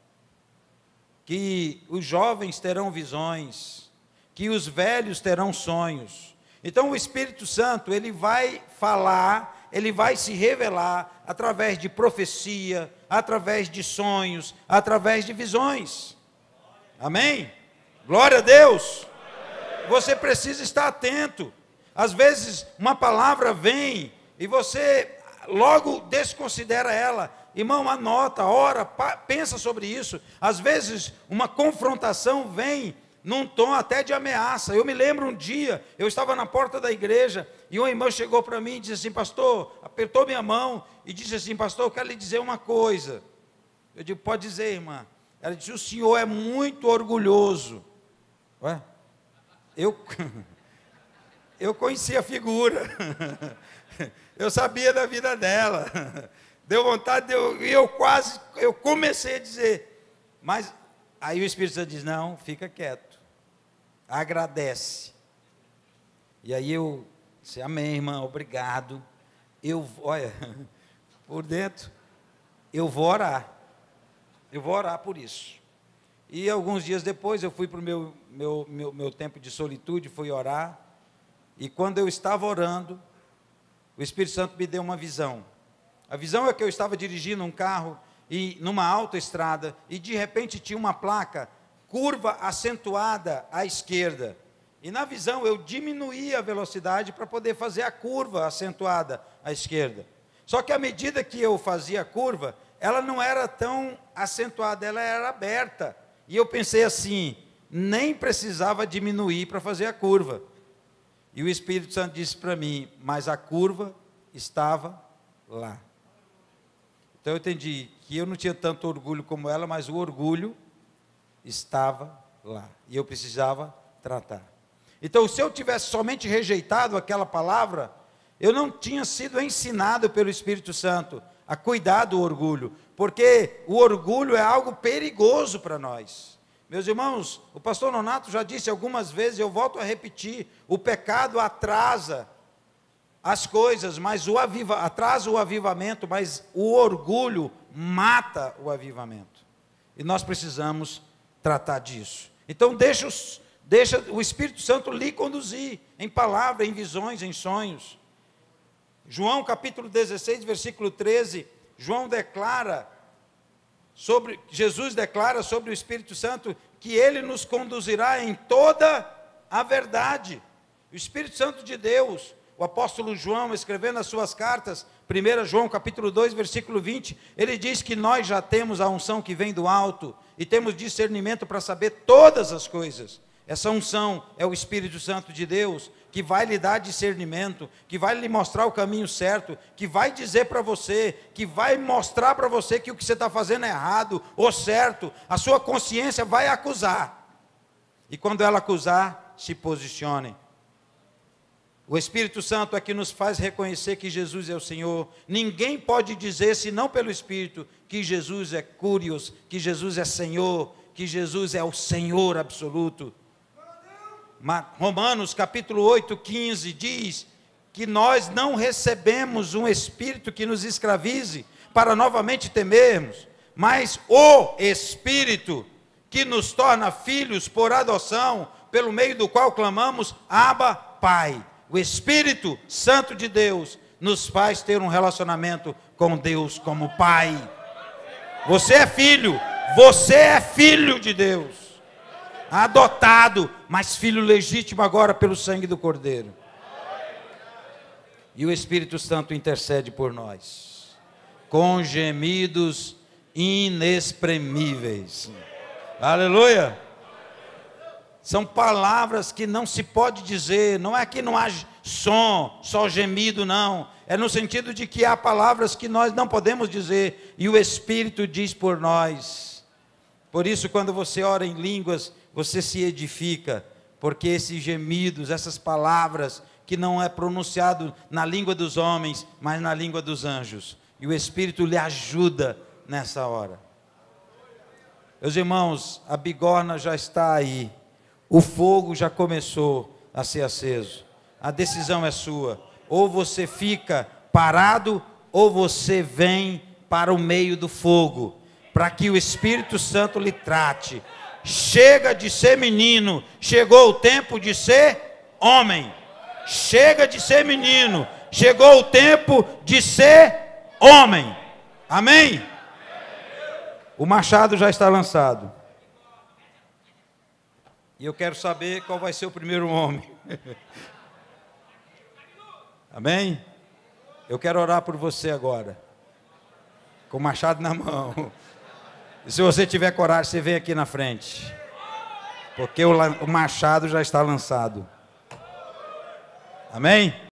S2: que os jovens terão visões, que os velhos terão sonhos. Então o Espírito Santo, ele vai falar, ele vai se revelar através de profecia, através de sonhos, através de visões. Amém? Glória a Deus! Você precisa estar atento. Às vezes uma palavra vem e você logo desconsidera ela. Irmão, anota, ora, pensa sobre isso. Às vezes uma confrontação vem num tom até de ameaça. Eu me lembro um dia, eu estava na porta da igreja, e uma irmã chegou para mim e disse assim: pastor, apertou minha mão, e disse assim: pastor, eu quero lhe dizer uma coisa. Eu digo: pode dizer, irmã. Ela disse: o senhor é muito orgulhoso. Ué? Eu conhecia a figura, eu sabia da vida dela, deu vontade, eu comecei a dizer, mas aí o Espírito Santo diz: não, fica quieto, agradece. E aí eu disse: amém, irmã, obrigado. Olha, por dentro, eu vou orar por isso. E alguns dias depois eu fui para o meu tempo de solitude, fui orar, e quando eu estava orando, o Espírito Santo me deu uma visão. A visão é que eu estava dirigindo um carro, e numa autoestrada, e de repente tinha uma placa, curva acentuada à esquerda. E na visão eu diminuí a velocidade para poder fazer a curva acentuada à esquerda. Só que à medida que eu fazia a curva, ela não era tão acentuada, ela era aberta. E eu pensei assim: nem precisava diminuir para fazer a curva. E o Espírito Santo disse para mim: mas a curva estava lá. Então eu entendi que eu não tinha tanto orgulho como ela, mas o orgulho estava lá. E eu precisava tratar. Então, se eu tivesse somente rejeitado aquela palavra, eu não tinha sido ensinado pelo Espírito Santo a cuidar do orgulho, porque o orgulho é algo perigoso para nós. Meus irmãos, o pastor Nonato já disse algumas vezes, eu volto a repetir: o pecado atrasa as coisas, mas atrasa o avivamento, mas o orgulho mata o avivamento. E nós precisamos tratar disso. Então deixa o Espírito Santo lhe conduzir, em palavra, em visões, em sonhos. João capítulo 16, versículo 13, Jesus declara sobre o Espírito Santo que ele nos conduzirá em toda a verdade. O Espírito Santo de Deus, o apóstolo João, escrevendo as suas cartas, 1 João capítulo 2, versículo 20, ele diz que nós já temos a unção que vem do alto, e temos discernimento para saber todas as coisas. Essa unção é o Espírito Santo de Deus, que vai lhe dar discernimento, que vai lhe mostrar o caminho certo, que vai dizer para você, que vai mostrar para você que o que você está fazendo é errado ou certo. A sua consciência vai acusar, e quando ela acusar, se posicione. O Espírito Santo é que nos faz reconhecer que Jesus é o Senhor. Ninguém pode dizer, senão pelo Espírito, que Jesus é Curios, que Jesus é Senhor, que Jesus é o Senhor absoluto. Romanos capítulo 8, 15 diz que nós não recebemos um espírito que nos escravize para novamente temermos, mas o Espírito que nos torna filhos por adoção, pelo meio do qual clamamos: Abba, Pai. O Espírito Santo de Deus nos faz ter um relacionamento com Deus como Pai. Você é filho de Deus. Adotado, mas filho legítimo agora pelo sangue do Cordeiro. E o Espírito Santo intercede por nós, com gemidos inexprimíveis. Aleluia! São palavras que não se pode dizer, não é que não há som, só gemido, não. É no sentido de que há palavras que nós não podemos dizer, e o Espírito diz por nós. Por isso, quando você ora em línguas, você se edifica, porque esses gemidos, essas palavras, que não é pronunciado na língua dos homens, mas na língua dos anjos, e o Espírito lhe ajuda nessa hora. Meus irmãos, a bigorna já está aí, o fogo já começou a ser aceso, a decisão é sua: ou você fica parado, ou você vem para o meio do fogo, para que o Espírito Santo lhe trate. Chega de ser menino, chegou o tempo de ser homem. Chega de ser menino, chegou o tempo de ser homem. Amém? O machado já está lançado. E eu quero saber qual vai ser o primeiro homem. Amém? Eu quero orar por você agora, com o machado na mão. E se você tiver coragem, você vem aqui na frente. Porque o machado já está lançado. Amém?